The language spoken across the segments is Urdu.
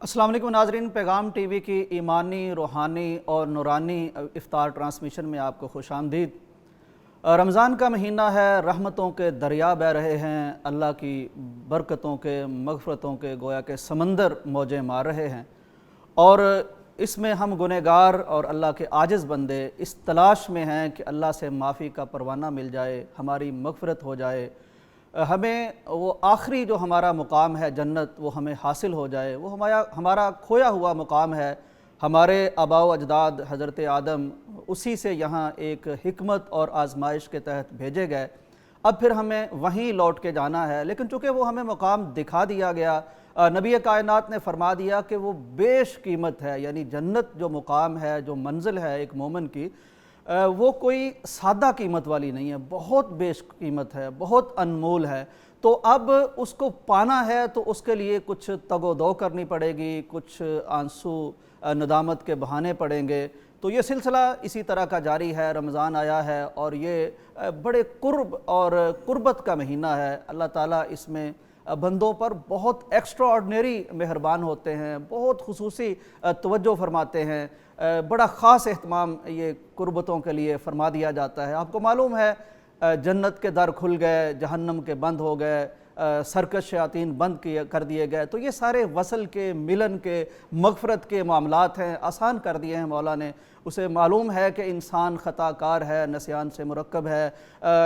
السلام علیکم ناظرین، پیغام ٹی وی کی ایمانی، روحانی اور نورانی افطار ٹرانسمیشن میں آپ کو خوش آمدید۔ رمضان کا مہینہ ہے، رحمتوں کے دریا بہہ رہے ہیں، اللہ کی برکتوں کے، مغفرتوں کے گویا کہ سمندر موجیں مار رہے ہیں، اور اس میں ہم گنہگار اور اللہ کے عاجز بندے اس تلاش میں ہیں کہ اللہ سے معافی کا پروانہ مل جائے، ہماری مغفرت ہو جائے، ہمیں وہ آخری جو ہمارا مقام ہے جنت وہ ہمیں حاصل ہو جائے۔ وہ ہمارا کھویا ہوا مقام ہے، ہمارے آباء و اجداد حضرت آدم اسی سے یہاں ایک حکمت اور آزمائش کے تحت بھیجے گئے، اب پھر ہمیں وہیں لوٹ کے جانا ہے۔ لیکن چونکہ وہ ہمیں مقام دکھا دیا گیا، نبی کائنات نے فرما دیا کہ وہ بیش قیمت ہے، یعنی جنت جو مقام ہے، جو منزل ہے ایک مومن کی، وہ کوئی سادہ قیمت والی نہیں ہے، بہت بیش قیمت ہے، بہت انمول ہے۔ تو اب اس کو پانا ہے تو اس کے لیے کچھ تگ و دو کرنی پڑے گی، کچھ آنسو ندامت کے بہانے پڑیں گے۔ تو یہ سلسلہ اسی طرح کا جاری ہے، رمضان آیا ہے اور یہ بڑے قرب اور قربت کا مہینہ ہے۔ اللہ تعالیٰ اس میں بندوں پر بہت ایکسٹرا آرڈنری مہربان ہوتے ہیں، بہت خصوصی توجہ فرماتے ہیں، بڑا خاص اہتمام یہ قربتوں کے لیے فرما دیا جاتا ہے۔ آپ کو معلوم ہے جنت کے در کھل گئے، جہنم کے بند ہو گئے، سرکش شیاطین بند کر دیے گئے، تو یہ سارے وصل کے، ملن کے، مغفرت کے معاملات ہیں، آسان کر دیے ہیں مولا نے۔ اسے معلوم ہے کہ انسان خطا کار ہے، نسیان سے مرکب ہے،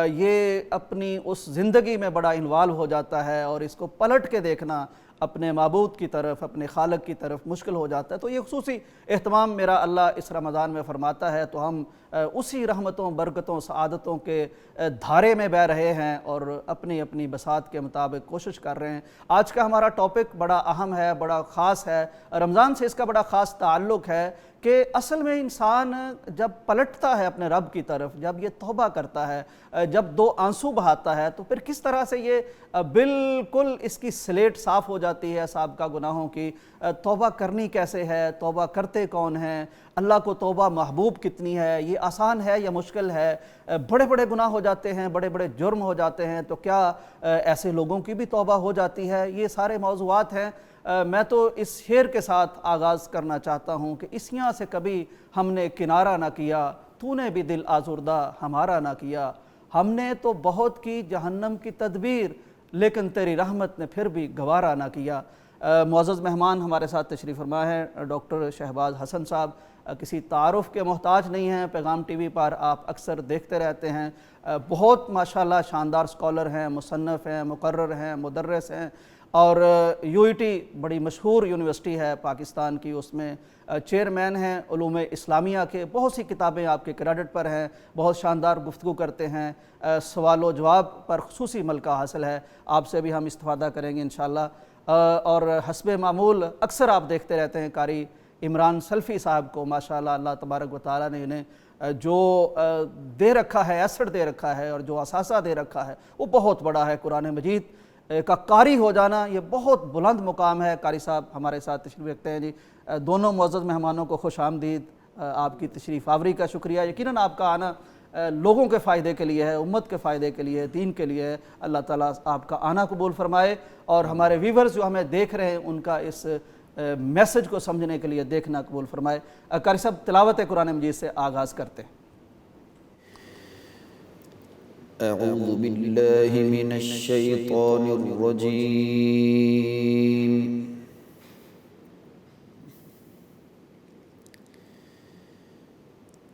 یہ اپنی اس زندگی میں بڑا انوالو ہو جاتا ہے اور اس کو پلٹ کے دیکھنا اپنے معبود کی طرف، اپنے خالق کی طرف مشکل ہو جاتا ہے۔ تو یہ خصوصی اہتمام میرا اللہ اس رمضان میں فرماتا ہے، تو ہم اسی رحمتوں، برکتوں، سعادتوں کے دھارے میں بہہ رہے ہیں اور اپنی اپنی بساط کے مطابق کوشش کر رہے ہیں۔ آج کا ہمارا ٹاپک بڑا اہم ہے، بڑا خاص ہے، رمضان سے اس کا بڑا خاص تعلق ہے کہ اصل میں انسان جب پلٹتا ہے اپنے رب کی طرف، جب یہ توبہ کرتا ہے، جب دو آنسو بہاتا ہے، تو پھر کس طرح سے یہ بالکل اس کی سلیٹ صاف ہو جاتی ہے سابقہ گناہوں کی۔ توبہ کرنی کیسے ہے، توبہ کرتے کون ہیں، اللہ کو توبہ محبوب کتنی ہے، یہ آسان ہے یا مشکل ہے، بڑے بڑے گناہ ہو جاتے ہیں، بڑے بڑے جرم ہو جاتے ہیں، تو کیا ایسے لوگوں کی بھی توبہ ہو جاتی ہے؟ یہ سارے موضوعات ہیں۔ میں تو اس شعر کے ساتھ آغاز کرنا چاہتا ہوں کہ اسیاں سے کبھی ہم نے کنارہ نہ کیا، تو نے بھی دل آزردہ ہمارا نہ کیا، ہم نے تو بہت کی جہنم کی تدبیر، لیکن تیری رحمت نے پھر بھی گوارا نہ کیا۔ معزز مہمان ہمارے ساتھ تشریف فرما ہے ڈاکٹر شہباز حسن صاحب، کسی تعارف کے محتاج نہیں ہیں، پیغام ٹی وی پر آپ اکثر دیکھتے رہتے ہیں، بہت ماشاءاللہ شاندار اسکالر ہیں، مصنف ہیں، مقرر ہیں، مدرس ہیں، اور یو ای ٹی بڑی مشہور یونیورسٹی ہے پاکستان کی، اس میں چیئرمین ہیں علوم اسلامیہ کے، بہت سی کتابیں آپ کے کریڈٹ پر ہیں، بہت شاندار گفتگو کرتے ہیں، سوال و جواب پر خصوصی ملکہ حاصل ہے، آپ سے بھی ہم استفادہ کریں گے انشاءاللہ۔ اور حسب معمول اکثر آپ دیکھتے رہتے ہیں قاری عمران سلفی صاحب کو، ماشاءاللہ اللہ تبارک و تعالیٰ نے انہیں جو دے رکھا ہے، ایسٹ دے رکھا ہے اور جو اثاثہ دے رکھا ہے وہ بہت بڑا ہے۔ قرآن مجید کا قاری ہو جانا یہ بہت بلند مقام ہے۔ قاری صاحب ہمارے ساتھ تشریف رکھتے ہیں جی، دونوں معزز مہمانوں کو خوش آمدید، آپ کی تشریف آوری کا شکریہ۔ یقیناً آپ کا آنا لوگوں کے فائدے کے لیے ہے، امت کے فائدے کے لیے، دین کے لیے ہے۔ اللہ تعالیٰ آپ کا آنا قبول فرمائے اور ہمارے ویورز جو ہمیں دیکھ رہے ہیں ان کا اس میسج کو سمجھنے کے لیے دیکھنا قبول فرمائے۔ قاری صاحب تلاوت قرآن مجید سے آغاز کرتے ہیں۔ اعوذ باللہ من الشیطان الرجیم،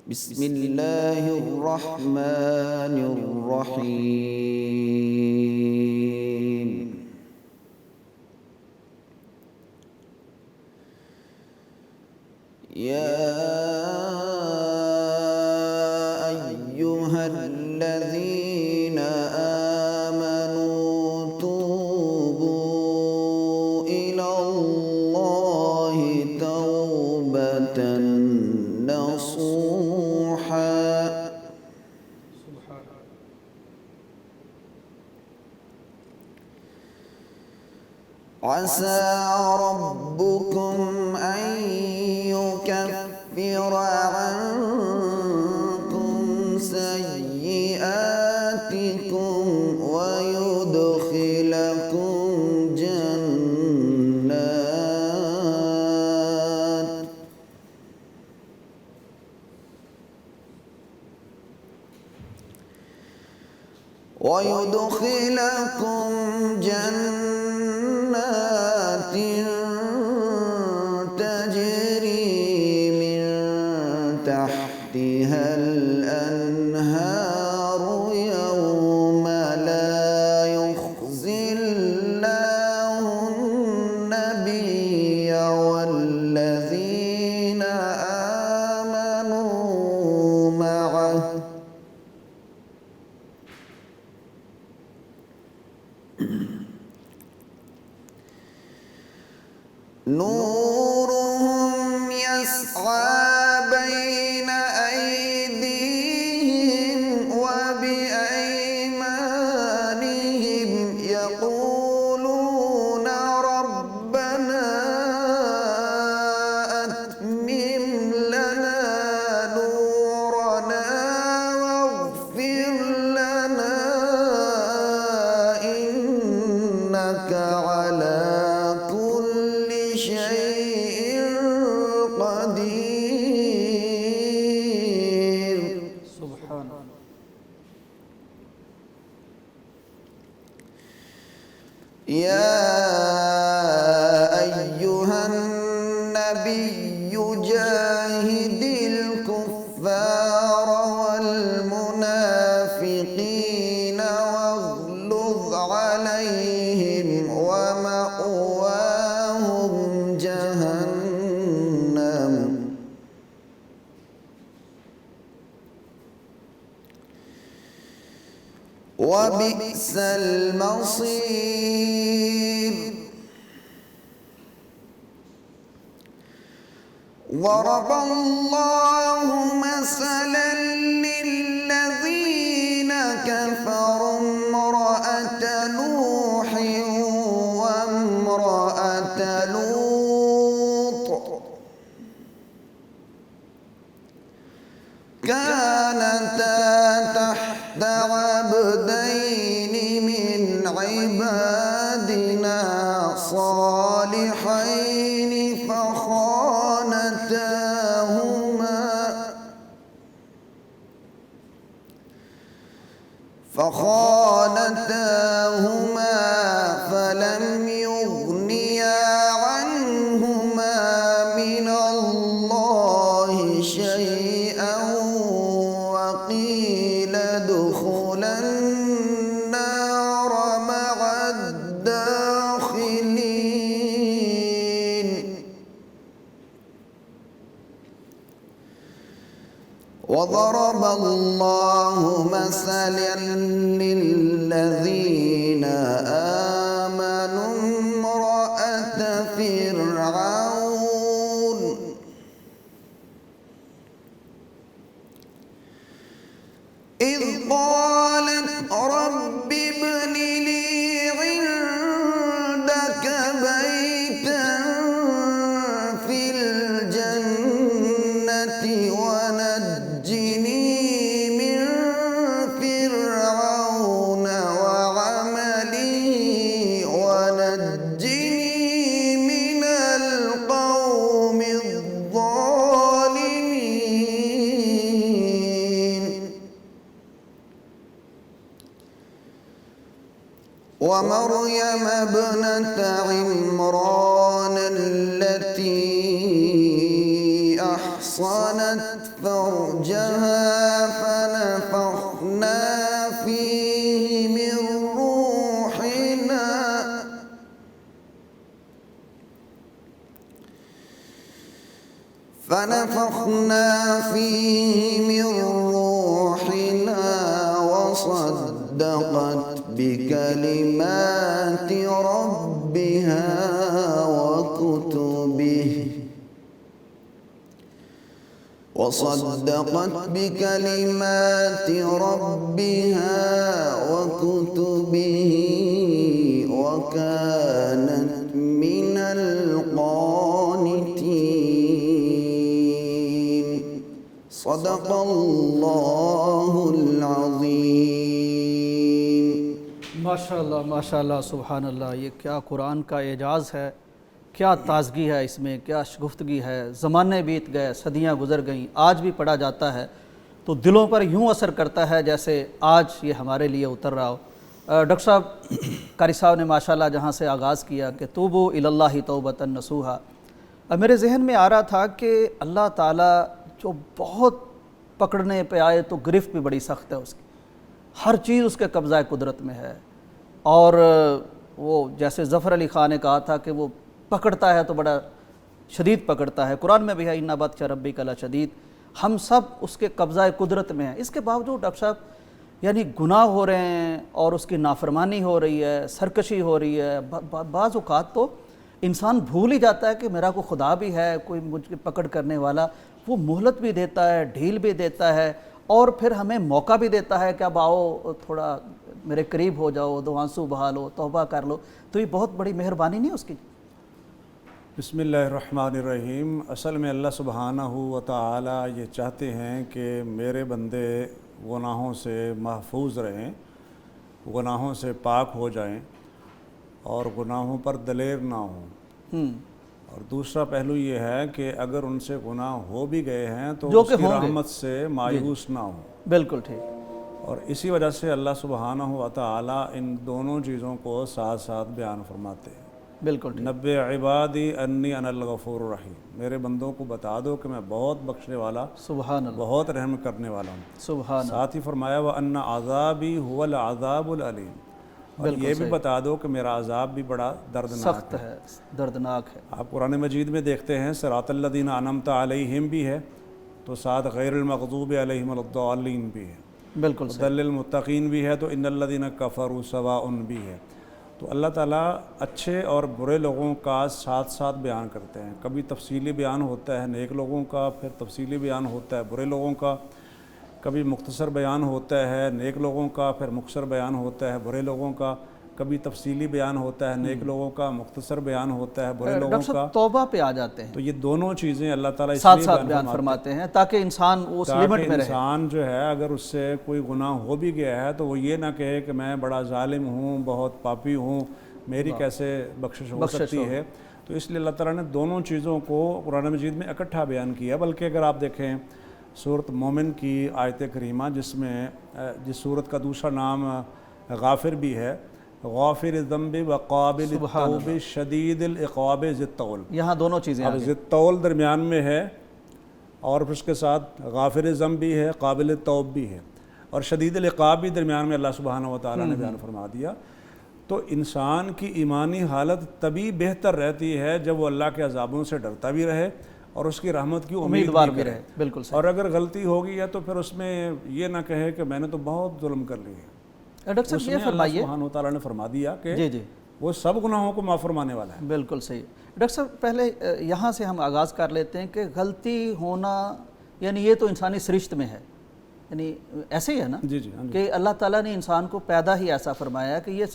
بسم اللہ الرحمن الرحیم، یا ایہا الذین آمنوا توبوا الی اللہ توبۃ نصوحا، عسى ربكم أن يكفر عنكم سيئاتكم ويدخلكم جنات، ويدخلكم جنات تجري من تحتها الأنهار خالدين فيها أبدا، وعد الله الذين آمنوا الحسنى، وعسى ربكم أن يكفر عنكم سيئاتكم ويدخلكم جنات تجري من تحتها الأنهار خالدين فيها أبدا، ويدخلكم جنات تجري من تحتها الأنهار يوم لا يخزي الله النبي والذين آمنوا معه نورهم يسعى بين أيديهم وبأيمانهم يقولون ربنا أتمم لنا نورنا واغفر لنا إنك على كل شيء قدير. سبحان اللہ. يا أيها النبي جاهد الكفار والمنافقين واغلظ عليهم ومأواهم جهنم وبئس المصير. ضرب الله مثلا للذين كفروا امرأة نوح وامرأة لوط كانتا تحت عبدين من عبادنا صالحين فخانتاهما فلم يغنيا عنهما من الله شيئا وقيل ادخلا النار مع الداخلين. وضرب الله مثلا للذين آمنوا امرأة فرعون إذ قالت رب ابن لي عندك بيتا في الجنة ونجني من فرعون وعمله ونجني من القوم الظالمين. ومريم ابنة عمران التي أحصنت فرجها فنفخنا فيه من روحنا وصدقت بكلمات ربها وكتبه وكانت من القانتين. صدق الله العظيم. ماشاءاللہ ماشاءاللہ سبحان اللہ. یہ کیا قرآن کا اعجاز ہے، کیا تازگی ہے اس میں، کیا شگفتگی ہے. زمانے بیت گئے، صدیاں گزر گئیں، آج بھی پڑھا جاتا ہے تو دلوں پر یوں اثر کرتا ہے جیسے آج یہ ہمارے لیے اتر رہا ہو۔ ڈاکٹر صاحب، قاری صاحب نے ماشاءاللہ جہاں سے آغاز کیا کہ توبو الی اللہ توبۃ نصوحا، میرے ذہن میں آ رہا تھا کہ اللہ تعالیٰ جو بہت پکڑنے پہ آئے تو گرفت بھی بڑی سخت ہے اس کی، ہر چیز اس کے قبضہ قدرت میں ہے، اور وہ جیسے ظفر علی خان نے کہا تھا کہ وہ پکڑتا ہے تو بڑا شدید پکڑتا ہے، قرآن میں بھی ہے ان بطش ربک لشدید، ہم سب اس کے قبضہ قدرت میں ہیں۔ اس کے باوجود ڈاکٹر صاحب یعنی گناہ ہو رہے ہیں اور اس کی نافرمانی ہو رہی ہے، سرکشی ہو رہی ہے، بعض اوقات تو انسان بھول ہی جاتا ہے کہ میرا کوئی خدا بھی ہے، کوئی مجھ کے پکڑ کرنے والا، وہ مہلت بھی دیتا ہے، ڈھیل بھی دیتا ہے، اور پھر ہمیں موقع بھی دیتا ہے کہ اب آؤ تھوڑا میرے قریب ہو جاؤ، دو آنسو بہا لو، توبہ کر لو، تو یہ بہت بڑی مہربانی نہیں اس کی؟ بسم اللہ الرحمن الرحیم۔ اصل میں اللہ سبحانہ و تعالی یہ چاہتے ہیں کہ میرے بندے گناہوں سے محفوظ رہیں، گناہوں سے پاک ہو جائیں اور گناہوں پر دلیر نہ ہوں۔ اور دوسرا پہلو یہ ہے کہ اگر ان سے گناہ ہو بھی گئے ہیں تو جو اس کہ کی ہوں گے، رحمت سے مایوس نہ ہوں۔ بالکل ٹھیک۔ اور اسی وجہ سے اللہ سبحانہ و تعالی ان دونوں چیزوں کو ساتھ ساتھ بیان فرماتے ہیں۔ بالکل ٹھیک۔ نبئ عبادی انی انا الغفور الرحیم، میرے بندوں کو بتا دو کہ میں بہت بخشنے والا، سبحان اللہ، بہت رحم کرنے والا ہوں۔ سبحان اللہ، ساتھ ہی فرمایا وَأَنَّ عَذَابِي هُوَ الْعَذَابُ الْعَلِيمُ، اور یہ بھی بتا دو کہ میرا عذاب بھی بڑا دردناک سخت ہے، دردناک ہے۔ آپ قرآن مجید میں دیکھتے ہیں صراط الذین انعمت علیہم بھی ہے، تو ساتھ غیر المغضوب علیہم ولا الضالین بھی ہے، بالکل صحیح۔ دل المتقین بھی ہے، تو ان الذین کفروا سواء بھی ہے۔ تو اللہ تعالیٰ اچھے اور برے لوگوں کا ساتھ ساتھ بیان کرتے ہیں، کبھی تفصیلی بیان ہوتا ہے نیک لوگوں کا، پھر تفصیلی بیان ہوتا ہے برے لوگوں کا، کبھی مختصر بیان ہوتا ہے نیک لوگوں کا، پھر مختصر بیان ہوتا ہے برے لوگوں کا، کبھی تفصیلی بیان ہوتا ہے نیک لوگوں کا، مختصر بیان ہوتا ہے برے لوگوں ڈاکٹر کا۔ صاحب توبہ پہ آ جاتے ہیں، تو یہ دونوں چیزیں اللہ تعالیٰ اس ساتھ لیے ساتھ بیان فرماتے ہیں تاکہ انسان اس لمٹ تاکہ میں رہے۔ انسان جو ہے اگر اس سے کوئی گناہ ہو بھی گیا ہے تو وہ یہ نہ کہے کہ میں بڑا ظالم ہوں، بہت پاپی ہوں، میری کیسے بخشش ہو سکتی ہے۔ تو اس لیے اللہ تعالیٰ نے دونوں چیزوں کو قرآن مجید میں اکٹھا بیان کیا۔ بلکہ اگر آپ دیکھیں سورۃ مومن کی آیت کریمہ، جس سورت کا دوسرا نام غافر بھی ہے، غافر الذنب وقابل التوب شدید العقاب ذی الطول، یہاں دونوں چیزیں اب ذی الطول درمیان میں ہے، اور پھر اس کے ساتھ غافر الذنب بھی ہے، قابل التوب بھی ہے، اور شدید العقاب بھی درمیان میں اللہ سبحانہ و تعالیٰ نے بیان فرما دیا۔ تو انسان کی ایمانی حالت تبھی بہتر رہتی ہے جب وہ اللہ کے عذابوں سے ڈرتا بھی رہے اور اس کی رحمت کی امیدوار بھی بھی کرے۔ رہے، بالکل صحیح۔ اور اگر غلطی ہوگی ہے تو پھر اس میں یہ نہ کہے کہ میں نے تو بہت ظلم کر لیے۔ ڈاکٹر اس صاحب میں یہ اللہ فرمائیے، سبحانہ و تعالیٰ نے فرما دیا کہ جی جی وہ سب گناہوں کو معاف فرمانے والا ہے۔ بالکل صحیح۔ ڈاکٹر صاحب پہلے یہاں سے ہم آغاز کر لیتے ہیں کہ غلطی ہونا یعنی یہ تو انسانی سرشت میں ہے، یعنی ایسے ہی ہے نا جی جی کہ اللہ تعالیٰ نے انسان کو پیدا ہی ایسا فرمایا ہے کہ یہ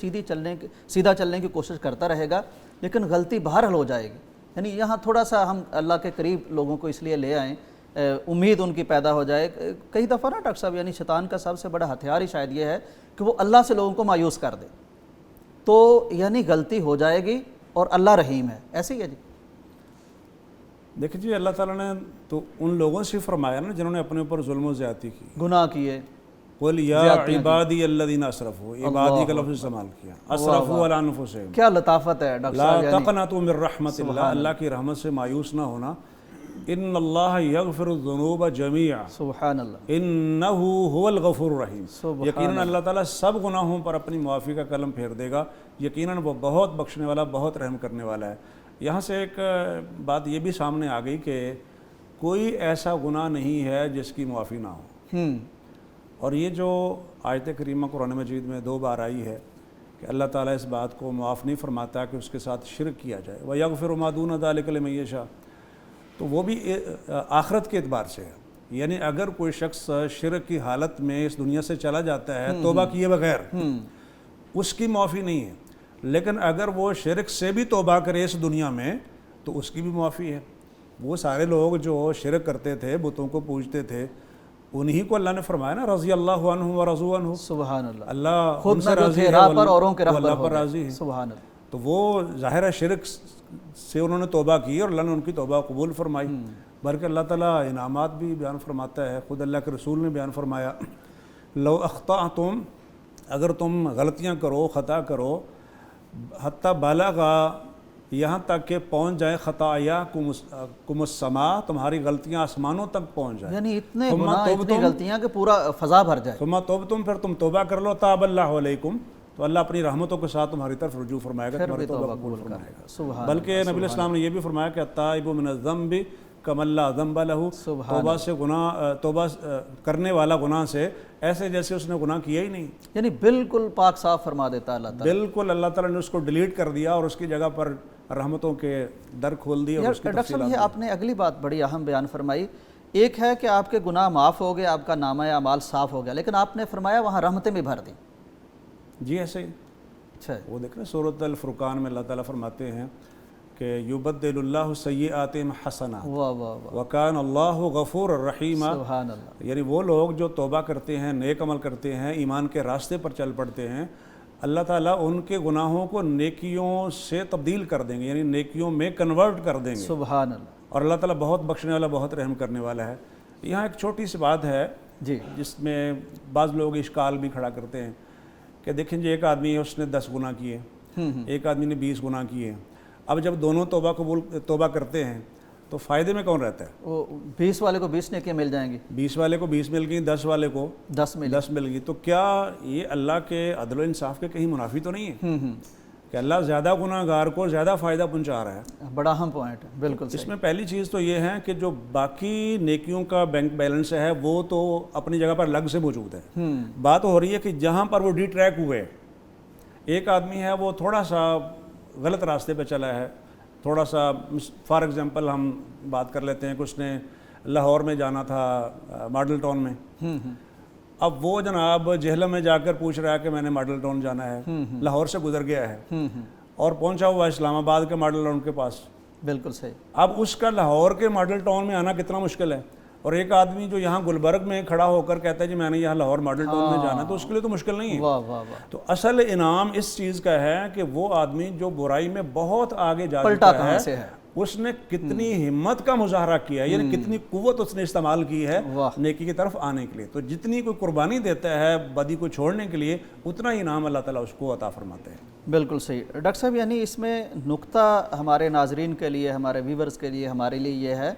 سیدھا چلنے کی کوشش کرتا رہے گا، لیکن غلطی بہرحال ہو جائے گی۔ یعنی یہاں تھوڑا سا ہم اللہ کے قریب لوگوں کو اس لیے لے آئیں، امید ان کی پیدا ہو جائے۔ کئی دفعہ نا ڈاکٹر صاحب یعنی شیطان کا سب سے بڑا ہتھیار ہی شاید یہ ہے کہ وہ اللہ سے لوگوں کو مایوس کر دے، تو یعنی غلطی ہو جائے گی اور اللہ رحیم ہے، ایسے ہی ہے جی؟ دیکھیں جی، اللہ تعالیٰ نے تو ان لوگوں سے فرمایا نا جنہوں نے اپنے اوپر ظلم و زیادتی کی، گناہ کیے، قُلْ یا عبادی الذین اسرفوا، عبادی کا لفظ استعمال کیا، اسرفوا علی انفسہم، کیا لطافت ہے ڈاکٹر لا صاحب، یعنی تقنطوا من رحمت اللہ، اللہ کی رحمت سے مایوس نہ ہونا۔ ان اللہ یغفر الذنوب جمیعا سبحان اللہ، انہ هو الغفور الرحیم، سبحان یقیناً اللہ تعالیٰ سب گناہوں پر اپنی معافی کا قلم پھیر دے گا، یقیناً وہ بہت بخشنے والا، بہت رحم کرنے والا ہے۔ یہاں سے ایک بات یہ بھی سامنے آ گئی کہ کوئی ایسا گناہ نہیں ہے جس کی معافی نہ ہو، اور یہ جو آیت کریمہ قرآن مجید میں 2 بار آئی ہے کہ اللہ تعالیٰ اس بات کو معاف نہیں فرماتا کہ اس کے ساتھ شرک کیا جائے، وَيَغْفِرُ مَا دُونَ ذَلِكَ لِمَن يَشَاءُ، تو وہ بھی آخرت کے اعتبار سے ہے۔ یعنی اگر کوئی شخص شرک کی حالت میں اس دنیا سے چلا جاتا ہے توبہ کیے بغیر، اس کی معافی نہیں ہے، لیکن اگر وہ شرک سے بھی توبہ کرے اس دنیا میں تو اس کی بھی معافی ہے۔ وہ سارے لوگ جو شرک کرتے تھے، بتوں کو پوجتے تھے، انہی کو اللہ نے فرمایا نا رضی اللہ عنہ ورضوا عنہ، سبحان اللہ، اللہ خود ان سے نہ جو راضی تھے ہے، راہ پر اوروں کے وہ راہ اللہ پر پر ہو گئے، راضی ہے۔ سبحان اللہ۔ تو وہ ظاہر ہے شرک سے انہوں نے توبہ کی اور اللہ نے ان کی توبہ قبول فرمائی۔ بلکہ اللہ تعالیٰ انعامات بھی بیان فرماتا ہے. خود اللہ کے رسول نے بیان فرمایا لو اخطأتم، اگر تم غلطیاں کرو، خطا کرو، حتیٰ بالغا، یہاں تک کہ پہنچ جائے خطایا کم السماء، تمہاری غلطیاں آسمانوں تک پہنچ جائیں. یعنی اتنے گناہ، اتنی غلطیاں کہ پورا فضا بھر جائے. ثم تم پھر تم توبہ کر لو، تاب اللہ علیکم، تو اللہ اپنی رحمتوں کے ساتھ تمہاری طرف رجوع فرمائے گا، تمہاری توبہ قبول فرمائے گا. سبحان بلکہ نبی علیہ السلام نے یہ بھی فرمایا کہ التائب من الذنب کمن لا ذنب لہ، توبہ سے توبہ کرنے والا گناہ سے ایسے جیسے اس نے گناہ کیا ہی نہیں. یعنی بالکل پاک صاف فرما دیتا ہے اللہ تعالیٰ. بالکل اللہ تعالیٰ نے اس کو ڈیلیٹ کر دیا اور اس کی جگہ پر رحمتوں کے در کھول دیے اور اس کی ڈاکٹر صاحب یہ آپ نے اگلی بات بڑی اہم بیان فرمائی. ایک ہے کہ آپ کے گناہ معاف ہو گئے، آپ کا نامہ اعمال صاف ہو گیا، لیکن آپ نے فرمایا وہاں رحمتیں بھی بھر دیں. جی ایسے ہی. اچھا، وہ دیکھ رہے سورۃ الفرقان میں اللہ تعالیٰ فرماتے ہیں کہ یبدل اللہ سیئاتہم حسنات واہ واہ واہ، وکان اللہ غفور الرحیم. سبحان اللہ. یعنی وہ لوگ جو توبہ کرتے ہیں، نیک عمل کرتے ہیں، ایمان کے راستے پر چل پڑتے ہیں، اللہ تعالیٰ ان کے گناہوں کو نیکیوں سے تبدیل کر دیں گے، یعنی نیکیوں میں کنورٹ کر دیں گے. سبحان اللہ. اور اللہ تعالیٰ بہت بخشنے والا، بہت رحم کرنے والا ہے. یہاں ایک چھوٹی سی بات ہے جی جس میں بعض لوگ اشکال بھی کھڑا کرتے ہیں کہ دیکھیں جی ایک آدمی ہے، اس نے 10 گناہ کیے، ایک آدمی نے 20 گناہ کیے. اب جب دونوں توبہ کرتے ہیں تو فائدے میں کون رہتا ہے؟ وہ 20 والے کو 20 نیکیاں مل جائیں گی، 20 والے کو 20 مل گئی، 10 والے کو 10 مل 10 مل گئی. تو کیا یہ اللہ کے عدل و انصاف کے کہیں منافی تو نہیں ہے کہ اللہ زیادہ گناہ گار کو زیادہ فائدہ پہنچا رہا ہے؟ بڑا اہم پوائنٹ ہے. بالکل اس میں پہلی چیز تو یہ ہے کہ جو باقی نیکیوں کا بینک بیلنس ہے وہ تو اپنی جگہ پر الگ سے موجود ہے. بات ہو رہی ہے کہ جہاں پر وہ ڈی ٹریک ہوئے، ایک آدمی ہے وہ تھوڑا سا غلط راستے پہ چلا ہے، تھوڑا سا فار ایگزامپل ہم بات کر لیتے ہیں کہ اس نے لاہور میں جانا تھا، ماڈل ٹاؤن میں. اب وہ جناب جہلم میں جا کر پوچھ رہا ہے کہ میں نے ماڈل ٹاؤن جانا ہے، لاہور سے گزر گیا ہے اور پہنچا ہوا اسلام آباد کے ماڈل ٹاؤن کے پاس. بالکل صحیح. اب اس کا لاہور کے ماڈل ٹاؤن میں آنا کتنا مشکل ہے، اور ایک آدمی جو یہاں گلبرگ میں کھڑا ہو کر کہتا ہے جی میں نے یہاں لاہور ماڈل ٹاؤن میں جانا ہے، تو اس کے لیے تو مشکل نہیں ہے. واہ واہ واہ. تو اصل انعام اس چیز کا ہے کہ وہ آدمی جو برائی میں بہت آگے جا پلٹا چکا کہاں سے ہے، اس نے کتنی ہمت کا مظاہرہ کیا ہے، یعنی کتنی قوت اس نے استعمال کی ہے نیکی کی طرف آنے کے لیے. تو جتنی کوئی قربانی دیتا ہے بدی کو چھوڑنے کے لیے، اتنا ہی انعام اللہ تعالیٰ اس کو عطا فرماتے ہیں. بالکل صحیح. ڈاکٹر صاحب یعنی اس میں نقطہ ہمارے ناظرین کے لیے، ہمارے ویورز کے لیے، ہمارے لیے یہ ہے،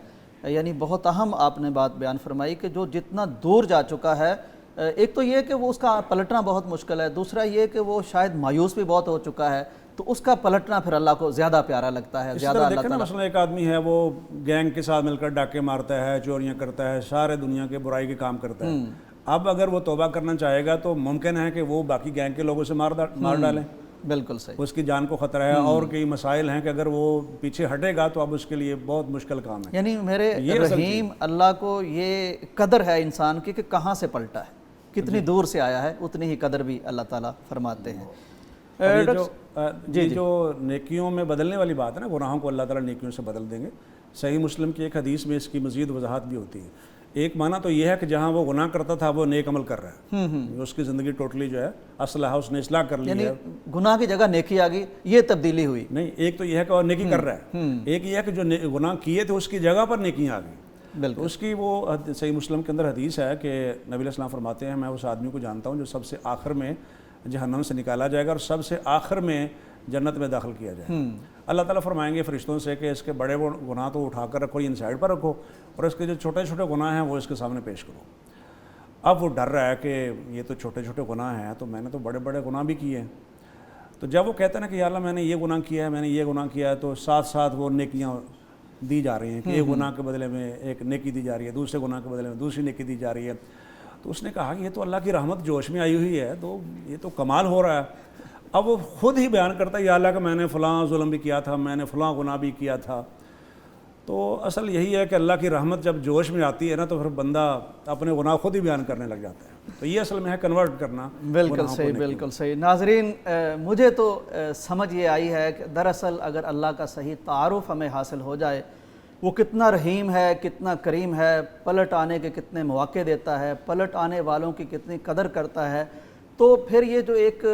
یعنی بہت اہم آپ نے بات بیان فرمائی کہ جو جتنا دور جا چکا ہے، ایک تو یہ کہ وہ اس کا پلٹنا بہت مشکل ہے، دوسرا یہ کہ وہ شاید مایوس بھی بہت ہو چکا ہے، تو اس کا پلٹنا پھر اللہ کو زیادہ پیارا لگتا ہے، زیادہ اللہ دیکھیں نا مثلا ایک آدمی ہے وہ گینگ کے ساتھ مل کر ڈاکے مارتا ہے، چوریاں کرتا ہے، سارے دنیا کے برائی کے کام کرتا ہے. اب اگر وہ توبہ کرنا چاہے گا تو ممکن ہے کہ وہ باقی گینگ کے لوگوں سے مار ڈالیں. بالکل صحیح. اس کی جان کو خطرہ ہے، اور کئی مسائل ہیں کہ اگر وہ پیچھے ہٹے گا تو اب اس کے لیے بہت مشکل کام ہے. یعنی میرے رحیم اللہ کو یہ قدر ہے انسان کی کہ کہاں سے پلٹا ہے، کتنی دور سے آیا ہے، اتنی ہی قدر بھی اللہ تعالیٰ فرماتے ہیں. جو نیکیوں میں بدلنے والی بات ہے نا، گناہوں کو اللہ تعالیٰ نیکیوں سے بدل دیں گے. صحیح مسلم کی ایک حدیث میں اس کی مزید وضاحت بھی ہوتی ہے. ایک معنی تو یہ ہے کہ جہاں وہ گناہ کرتا تھا وہ نیک عمل کر رہا ہے، اس کی زندگی ٹوٹلی جو ہے اصلاح، اس نے اصلاح کر لی ہے. گناہ کی جگہ نیکی آ گئی، یہ تبدیلی ہوئی نہیں. ایک تو یہ ہے کہ وہ نیکی کر رہا ہے، ایک یہ ہے کہ جو گناہ کیے تھے اس کی جگہ پر نیکیاں آ گئی. بالکل. اس کی وہ صحیح مسلم کے اندر حدیث ہے کہ نبی علیہ السلام فرماتے ہیں میں اس آدمی کو جانتا ہوں جو سب سے آخر میں جہنم سے نکالا جائے گا اور سب سے آخر میں جنت میں داخل کیا جائے. اللہ تعالیٰ فرمائیں گے فرشتوں سے کہ اس کے بڑے گناہ تو اٹھا کر رکھو، ان سائڈ پر رکھو، اور اس کے جو چھوٹے چھوٹے گناہ ہیں وہ اس کے سامنے پیش کرو. اب وہ ڈر رہا ہے کہ یہ تو چھوٹے چھوٹے گناہ ہیں، تو میں نے تو بڑے بڑے گناہ بھی کیے ہیں. تو جب وہ کہتے ہیں نا کہ یا اللہ میں نے یہ گناہ کیا ہے، میں نے یہ گناہ کیا ہے، تو ساتھ ساتھ وہ نیکیاں دی جا رہی ہیں کہ ایک گناہ کے بدلے میں ایک نیکی دی جا رہی ہے، دوسرے گناہ کے بدلے میں دوسری نیکی دی جا رہی ہے. تو اس نے کہا کہ یہ تو اللہ کی رحمت جوش میں آئی ہوئی ہے، تو یہ تو کمال ہو رہا ہے. اب وہ خود ہی بیان کرتا ہے یا اللہ کہ میں نے فلاں ظلم بھی کیا تھا، میں نے فلاں گناہ بھی کیا تھا. تو اصل یہی ہے کہ اللہ کی رحمت جب جوش میں آتی ہے نا تو پھر بندہ اپنے گناہ خود ہی بیان کرنے لگ جاتا ہے. تو یہ اصل میں ہے کنورٹ کرنا. بالکل صحیح، بالکل صحیح. ناظرین مجھے تو سمجھ یہ آئی ہے کہ دراصل اگر اللہ کا صحیح تعارف ہمیں حاصل ہو جائے، وہ کتنا رحیم ہے، کتنا کریم ہے، پلٹ آنے کے کتنے مواقع دیتا ہے، پلٹ آنے والوں کی کتنی قدر کرتا ہے، تو پھر یہ جو ایک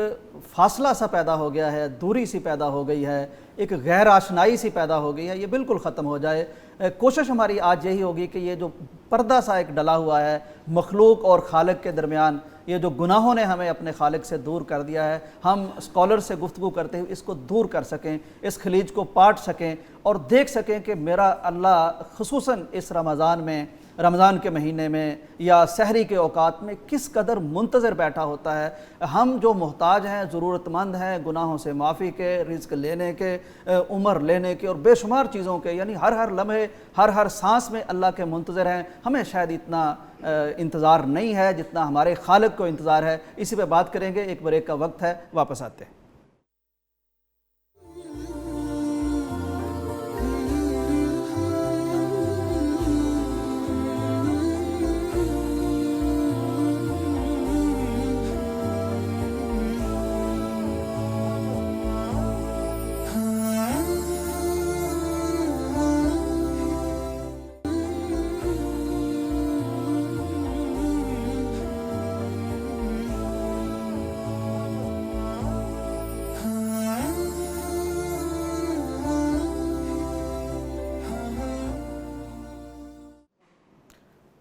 فاصلہ سا پیدا ہو گیا ہے، دوری سی پیدا ہو گئی ہے، ایک غیر آشنائی سی پیدا ہو گئی ہے، یہ بالکل ختم ہو جائے۔ کوشش ہماری آج یہی ہوگی کہ یہ جو پردہ سا ایک ڈلا ہوا ہے مخلوق اور خالق کے درمیان، یہ جو گناہوں نے ہمیں اپنے خالق سے دور کر دیا ہے، ہم اسکالر سے گفتگو کرتے ہوئے اس کو دور کر سکیں، اس خلیج کو پاٹ سکیں اور دیکھ سکیں کہ میرا اللہ خصوصاً اس رمضان کے مہینے میں یا سحری کے اوقات میں کس قدر منتظر بیٹھا ہوتا ہے۔ ہم جو محتاج ہیں، ضرورت مند ہیں، گناہوں سے معافی کے، رزق لینے کے، عمر لینے کے اور بے شمار چیزوں کے، یعنی ہر لمحے ہر سانس میں اللہ کے منتظر ہیں۔ ہمیں شاید اتنا انتظار نہیں ہے جتنا ہمارے خالق کو انتظار ہے۔ اسی پہ بات کریں گے، ایک بریک کا وقت ہے، واپس آتے ہیں۔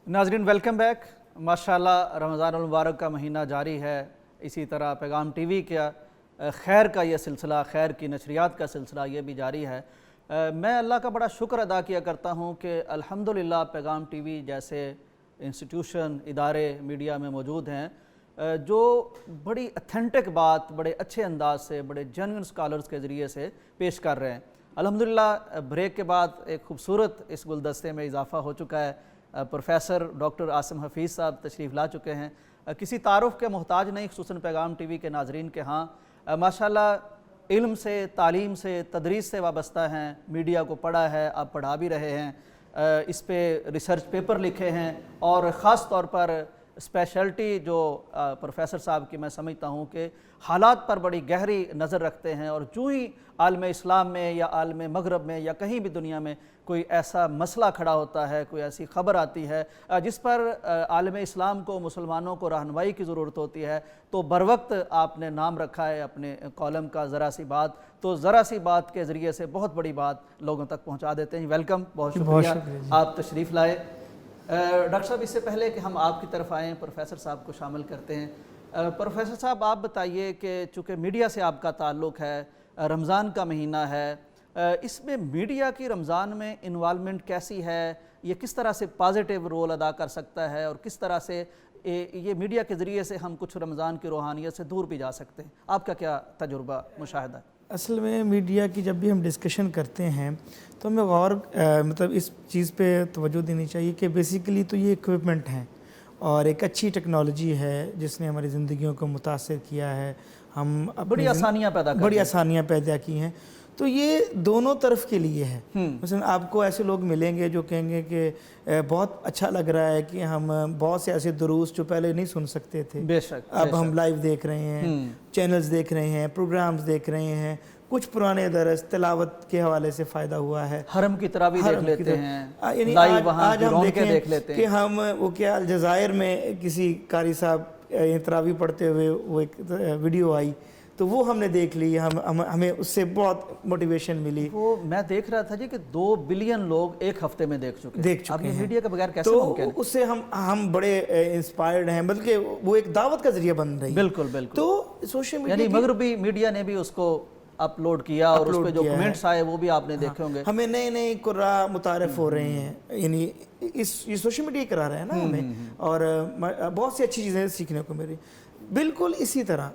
ناظرین ویلکم بیک۔ ماشاءاللہ رمضان المبارک کا مہینہ جاری ہے، اسی طرح پیغام ٹی وی کا خیر کا یہ سلسلہ، خیر کی نشریات کا سلسلہ یہ بھی جاری ہے۔ میں اللہ کا بڑا شکر ادا کیا کرتا ہوں کہ الحمدللہ پیغام ٹی وی جیسے انسٹیٹیوشن، ادارے میڈیا میں موجود ہیں جو بڑی اتھینٹک بات بڑے اچھے انداز سے، بڑے جینوئن اسکالرز کے ذریعے سے پیش کر رہے ہیں۔ الحمدللہ بریک کے بعد ایک خوبصورت اس گلدستے میں اضافہ ہو چکا ہے۔ پروفیسر ڈاکٹر عاصم حفیظ صاحب تشریف لا چکے ہیں، کسی تعارف کے محتاج نہیں، خصوصاً پیغام ٹی وی کے ناظرین کے ہاں ماشاءاللہ علم سے، تعلیم سے، تدریس سے وابستہ ہیں، میڈیا کو پڑھا ہے، آپ پڑھا بھی رہے ہیں، اس پہ ریسرچ پیپر لکھے ہیں اور خاص طور پر اسپیشلٹی جو پروفیسر صاحب کی میں سمجھتا ہوں کہ حالات پر بڑی گہری نظر رکھتے ہیں، اور جو ہی عالم اسلام میں یا عالم مغرب میں یا کہیں بھی دنیا میں کوئی ایسا مسئلہ کھڑا ہوتا ہے، کوئی ایسی خبر آتی ہے جس پر عالم اسلام کو، مسلمانوں کو رہنمائی کی ضرورت ہوتی ہے، تو بروقت آپ نے نام رکھا ہے اپنے کالم کا ذرا سی بات، تو ذرا سی بات کے ذریعے سے بہت بڑی بات لوگوں تک پہنچا دیتے ہیں۔ ویلکم، بہت شکریہ آپ تشریف لائے۔ ڈاکٹر صاحب اس سے پہلے کہ ہم آپ کی طرف آئیں، پروفیسر صاحب کو شامل کرتے ہیں۔ پروفیسر صاحب آپ بتائیے کہ چونکہ میڈیا سے آپ کا تعلق ہے، رمضان کا مہینہ ہے، اس میں میڈیا کی رمضان میں انوالومنٹ کیسی ہے؟ یہ کس طرح سے پازیٹیو رول ادا کر سکتا ہے اور کس طرح سے یہ میڈیا کے ذریعے سے ہم کچھ رمضان کی روحانیت سے دور بھی جا سکتے ہیں؟ آپ کا کیا تجربہ، مشاہدہ؟ اصل میں میڈیا کی جب بھی ہم ڈسکشن کرتے ہیں تو ہمیں غور مطلب اس چیز پہ توجہ دینی چاہیے کہ بیسیکلی تو یہ اکوپمنٹ ہیں اور ایک اچھی ٹیکنالوجی ہے جس نے ہماری زندگیوں کو متاثر کیا ہے، ہم بڑی آسانیاں پیدا کی ہیں، تو یہ دونوں طرف کے لیے ہے۔ مثلا آپ کو ایسے لوگ ملیں گے جو کہیں گے کہ بہت اچھا لگ رہا ہے کہ ہم بہت سے ایسے دروس جو پہلے نہیں سن سکتے تھے، بے شک اب ہم لائیو دیکھ رہے ہیں، چینلز دیکھ رہے ہیں، پروگرامز دیکھ رہے ہیں، کچھ پرانے درس تلاوت کے حوالے سے فائدہ ہوا ہے، حرم کی تراویح دیکھ لیتے ہیں، یعنی آج ہم دیکھیں کہ ہم وہ کیا الجزائر میں کسی قاری صاحب تراویح پڑھتے ہوئے وہ ایک ویڈیو آئی تو وہ ہم نے دیکھ لی، ہمیں اس سے بہت موٹیویشن ملی۔ وہ میں دیکھ رہا تھا جی کہ 2 بلین لوگ ایک ہفتے میں دیکھ چکے ہیں۔ اب یہ میڈیا کے بغیر کیسے ممکن ہے؟ تو اس سے ہم بڑے انسپائرڈ ہیں، بلکہ وہ ایک دعوت کا ذریعہ بن رہی ہے۔ بالکل بالکل۔ تو سوشل میڈیا یعنی مغربی میڈیا نے بھی اس کو اپلوڈ کیا اور اس پہ جو کمنٹس آئے وہ بھی آپ نے دیکھے ہوں گے۔ ہمیں نئے قراء متعارف ہو رہے ہیں، یعنی یہ سوشل میڈیا کرا رہا ہے نا ہمیں، اور بہت سی اچھی چیزیں سیکھنے کو ملی۔ بالکل اسی طرح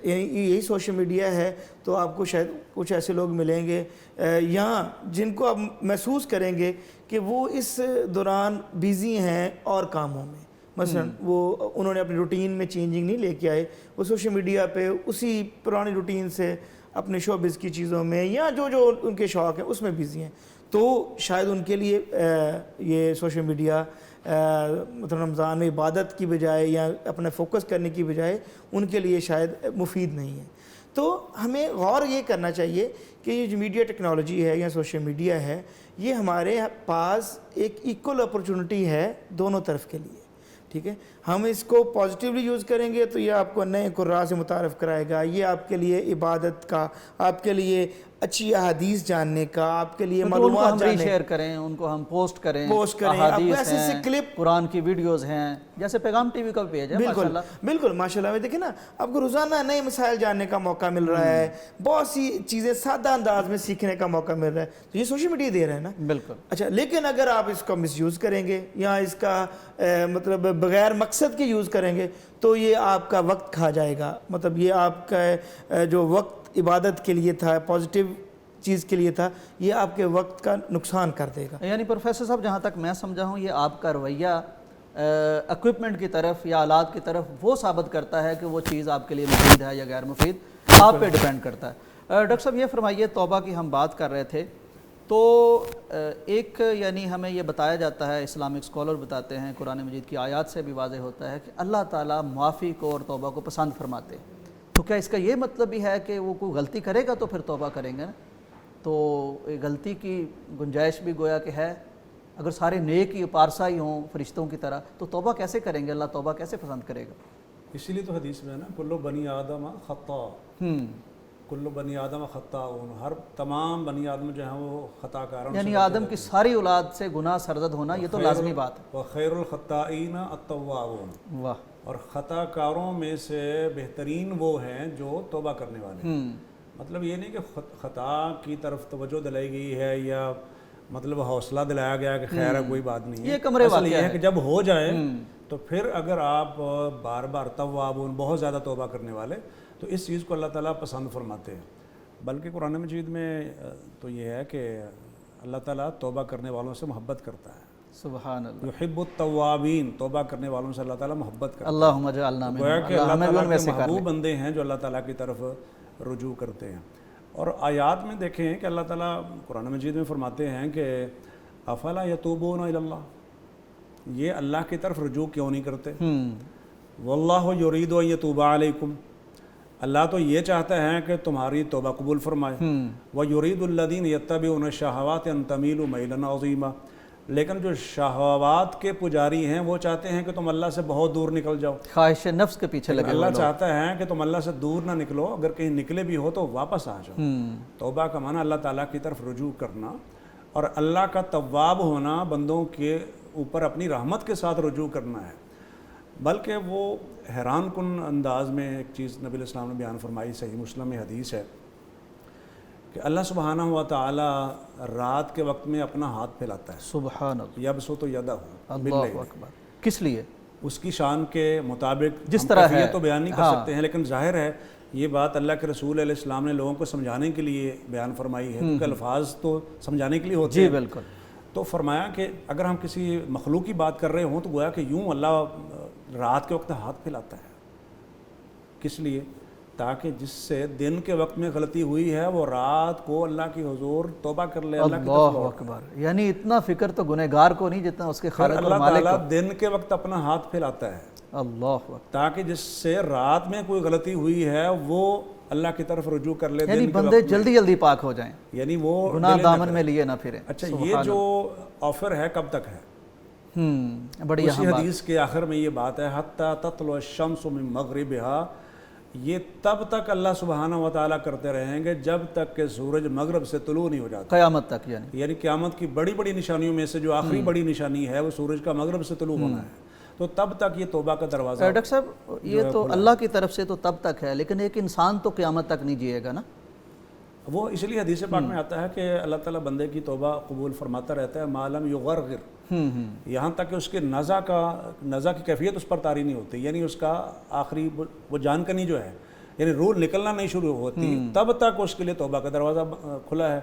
یہی سوشل میڈیا ہے، تو آپ کو شاید کچھ ایسے لوگ ملیں گے یہاں جن کو آپ محسوس کریں گے کہ وہ اس دوران بیزی ہیں اور کاموں میں، مثلا وہ انہوں نے اپنی روٹین میں چینجنگ نہیں لے کے آئے، وہ سوشل میڈیا پہ اسی پرانی روٹین سے اپنے شوبز کی چیزوں میں یا جو ان کے شوق ہیں اس میں بیزی ہیں، تو شاید ان کے لیے یہ سوشل میڈیا مطلب رمضان میں عبادت کی بجائے یا اپنا فوکس کرنے کی بجائے ان کے لیے شاید مفید نہیں ہے۔ تو ہمیں غور یہ کرنا چاہیے کہ یہ جو میڈیا ٹیکنالوجی ہے یا سوشل میڈیا ہے، یہ ہمارے پاس ایک ایکول اپرچونٹی ہے دونوں طرف کے لیے، ٹھیک ہے. ہم اس کو پازیٹیولی یوز کریں گے تو یہ آپ کو نئے قراء سے متعارف کرائے گا, یہ آپ کے لیے عبادت کا, آپ کے لیے اچھی احادیث جاننے کا, آپ کے لیے ان کو ہم معلومات ری جاننے شیئر کریں, ان کو ہم پوسٹ کریں, آپ احادیث ایسے سے ہیں, کلپ, قرآن کی ویڈیوز ہیں, جیسے پیغام ٹی وی کا پیج ہے بالکل بالکل ماشاءاللہ میں دیکھیں نا آپ کو روزانہ نئے مسائل جاننے کا موقع مل رہا ہے, بہت سی چیزیں سادہ انداز میں سیکھنے کا موقع مل رہا ہے, تو یہ سوشل میڈیا دے رہے ہیں نا. بالکل. اچھا, لیکن اگر آپ اس کا مس یوز کریں گے یا اس کا مطلب بغیر مقصد کے یوز کریں گے تو یہ آپ کا وقت کھا جائے گا. مطلب یہ آپ کا جو وقت عبادت کے لیے تھا, پازیٹیو چیز کے لیے تھا, یہ آپ کے وقت کا نقصان کر دے گا. یعنی پروفیسر صاحب جہاں تک میں سمجھا ہوں, یہ آپ کا رویہ اکوپمنٹ کی طرف یا آلات کی طرف وہ ثابت کرتا ہے کہ وہ چیز آپ کے لیے مفید ہے یا غیر مفید, آپ پہ ڈیپینڈ کرتا ہے. ڈاکٹر صاحب یہ فرمائیے, توبہ کی ہم بات کر رہے تھے, تو ایک یعنی ہمیں یہ بتایا جاتا ہے, اسلامک اسکالر بتاتے ہیں, قرآن مجید کی آیات سے بھی واضح ہوتا ہے کہ اللہ تعالیٰ معافی کو اور توبہ کو پسند فرماتے ہیں. تو کیا اس کا یہ مطلب بھی ہے کہ وہ کوئی غلطی کرے گا تو پھر توبہ کریں گے نا؟ تو غلطی کی گنجائش بھی گویا کہ ہے. اگر سارے نیک ہی پارسا ہی ہوں فرشتوں کی طرح, تو توبہ کیسے کریں گے, اللہ توبہ کیسے پسند کرے گا؟ اسی لیے تو حدیث میں ہے نا, کلو بنی آدم خطا, کلو بنی آدم خطاؤن, ہر تمام بنی آدم جو ہیں وہ خطا کار ہیں. یعنی آدم کی ساری اولاد سے گناہ سرزد ہونا یہ تو لازمی بات ہے. وخیر الخطائین التوابون, واہ. اور خطا کاروں میں سے بہترین وہ ہیں جو توبہ کرنے والے ہیں. مطلب یہ نہیں کہ خطا کی طرف توجہ دلائی گئی ہے یا مطلب حوصلہ دلایا گیا کہ خیر ہے کوئی بات نہیں ہے. یہ کمرے اصل یہ ہے کہ جب ہو جائے تو پھر اگر آپ بار بار توابون, بہت زیادہ توبہ کرنے والے, تو اس چیز کو اللہ تعالیٰ پسند فرماتے ہیں. بلکہ قرآن مجید میں تو یہ ہے کہ اللہ تعالیٰ توبہ کرنے والوں سے محبت کرتا ہے. سبحان اللہ. یحب التوابین, توبہ کرنے والوں سے اللہ تعالیٰ محبت کرتا ہے. اللہم اجعلنا منہم. گویا کہ اللہ تعالیٰ کے محبوب بندے ہیں جو اللہ تعالیٰ کی طرف رجوع کرتے ہیں. اور آیات میں دیکھیں کہ اللہ تعالیٰ قرآن مجید میں فرماتے ہیں کہ افلا یتوبون الی اللہ, یہ اللہ کی طرف رجوع کیوں نہیں کرتے. واللہ یرید ان یتوب علیکم, اللہ تو یہ چاہتا ہے کہ تمہاری توبہ قبول فرمائے. ویرید الذین یتبعون الشہوات ان تمیلوا میلا عظیما, لیکن جو شہوات کے پجاری ہیں وہ چاہتے ہیں کہ تم اللہ سے بہت دور نکل جاؤ, خواہش نفس کے پیچھے لگے. اللہ چاہتا ہے کہ تم اللہ سے دور نہ نکلو, اگر کہیں نکلے بھی ہو تو واپس آ جاؤ. توبہ کا معنی اللہ تعالیٰ کی طرف رجوع کرنا, اور اللہ کا تواب ہونا بندوں کے اوپر اپنی رحمت کے ساتھ رجوع کرنا ہے. بلکہ وہ حیران کن انداز میں ایک چیز نبی علیہ السلام نے بیان فرمائی, صحیح مسلم میں حدیث ہے کہ اللہ سبحانہ و تعالی رات کے وقت میں اپنا ہاتھ پھیلاتا ہے. سبحان اللہ. یبسط یدہ, اللہ اکبر. کس لیے؟ اس کی شان کے مطابق. جس طرح ہے تو بیان نہیں کر سکتے ہیں, لیکن ظاہر ہے یہ بات اللہ کے رسول علیہ السلام نے لوگوں کو سمجھانے کے لیے بیان فرمائی ہے, کیونکہ الفاظ تو سمجھانے کے لیے ہوتے ہیں. جی بالکل. تو فرمایا کہ اگر ہم کسی مخلوق کی بات کر رہے ہوں تو گویا کہ یوں اللہ رات کے وقت ہاتھ پھیلاتا ہے. کس لیے؟ تاکہ جس سے دن کے وقت میں غلطی ہوئی ہے وہ رات کو اللہ کی حضور توبہ کر لے. اللہ اکبر. یعنی اتنا فکر تو گنہگار کو نہیں جتنا اس کے خالق اور مالک کو. اللہ تعالیٰ دن کے وقت اپنا ہاتھ پھیلاتا ہے. اللہ اکبر. تاکہ جس سے رات میں کوئی غلطی ہوئی ہے وہ اللہ کی طرف رجوع کر لے. یعنی بندے جلدی جلدی پاک ہو جائیں, یعنی وہ گناہ دامن میں لیے نہ پھریں. اچھا, یہ جو آفر ہے کب تک ہے؟ بڑی اسی حدیث کے آخر میں یہ بات ہے, حتی تطلع الشمس من مغربها, یہ تب تک اللہ سبحانہ و تعالیٰ کرتے رہیں گے جب تک کہ سورج مغرب سے طلوع نہیں ہو جاتا. قیامت تک. یعنی قیامت کی بڑی بڑی نشانیوں میں سے جو آخری بڑی نشانی ہے وہ سورج کا مغرب سے طلوع ہونا ہے. تو تب تک یہ توبہ کا دروازہ. ڈاکٹر صاحب یہ تو اللہ کی طرف سے تو تب تک ہے, لیکن ایک انسان تو قیامت تک نہیں جیے گا نا. وہ اس لیے حدیث پاک میں آتا ہے کہ اللہ تعالیٰ بندے کی توبہ قبول فرماتا رہتا ہے ما لم یغرغر, یہاں تک کہ اس کے نزع کی کیفیت اس پر طاری نہیں ہوتی. یعنی اس کا آخری وہ جان کنی جو ہے, یعنی روح نکلنا نہیں شروع ہوتی, تب تک اس کے لیے توبہ کا دروازہ کھلا ہے.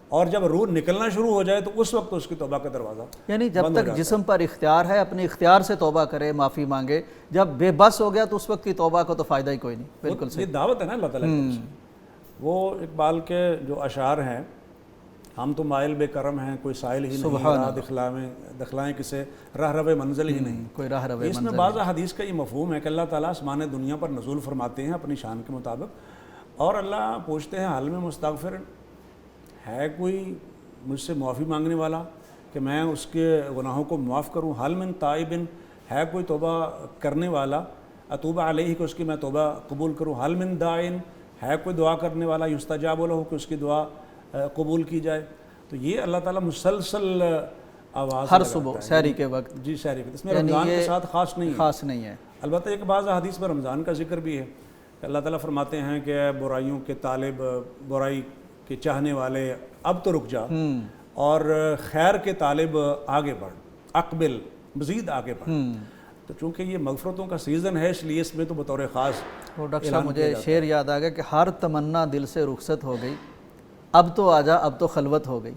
اور جب روح نکلنا شروع ہو جائے تو اس وقت اس کی توبہ کا دروازہ, یعنی جب تک جسم پر اختیار ہے اپنے اختیار سے توبہ کرے, معافی مانگے. جب بے بس ہو گیا تو اس وقت کی توبہ کو تو فائدہ ہی کوئی نہیں. بالکل صحیح. یہ دعوت ہے نا اللہ تعالیٰ کی. وہ اقبال کے جو اشعار ہیں, ہم تو مائل بے کرم ہیں, کوئی سائل ہی نہیں, راہ دکھلائیں کسے, راہ رو منزل ہی نہیں, کوئی راہ رو. اس میں بعض حدیث کا یہ مفہوم ہے کہ اللہ تعالیٰ آسمان دنیا پر نزول فرماتے ہیں اپنی شان کے مطابق, اور اللہ پوچھتے ہیں حال میں مستغفر, ہے کوئی مجھ سے معافی مانگنے والا کہ میں اس کے گناہوں کو معاف کروں. حال من تائب, ہے کوئی توبہ کرنے والا، اتوب علیہ کہ اس کی میں توبہ قبول کروں، حل من داعٍ ہے کوئی دعا کرنے والا، یستجاب لہ کہ اس کی دعا قبول کی جائے. تو یہ اللہ تعالیٰ مسلسل آواز ہر صبح سحری کے وقت. جی سحری کے، اس میں رمضان کے ساتھ خاص نہیں ہے. البتہ ایک بعض حدیث میں رمضان کا ذکر بھی ہے کہ اللہ تعالیٰ فرماتے ہیں کہ برائیوں کے طالب، برائی کے چاہنے والے اب تو رک جا، اور خیر کے طالب آگے بڑھ، اقبل، مزید آگے بڑھ. تو چونکہ یہ مغفرتوں کا سیزن ہے اس لیے اس میں تو بطور خاص. وہ ڈاکٹر صاحب مجھے شعر یاد آ گیا کہ ہر تمنا دل سے رخصت ہو گئی، اب تو آجا اب تو خلوت ہو گئی.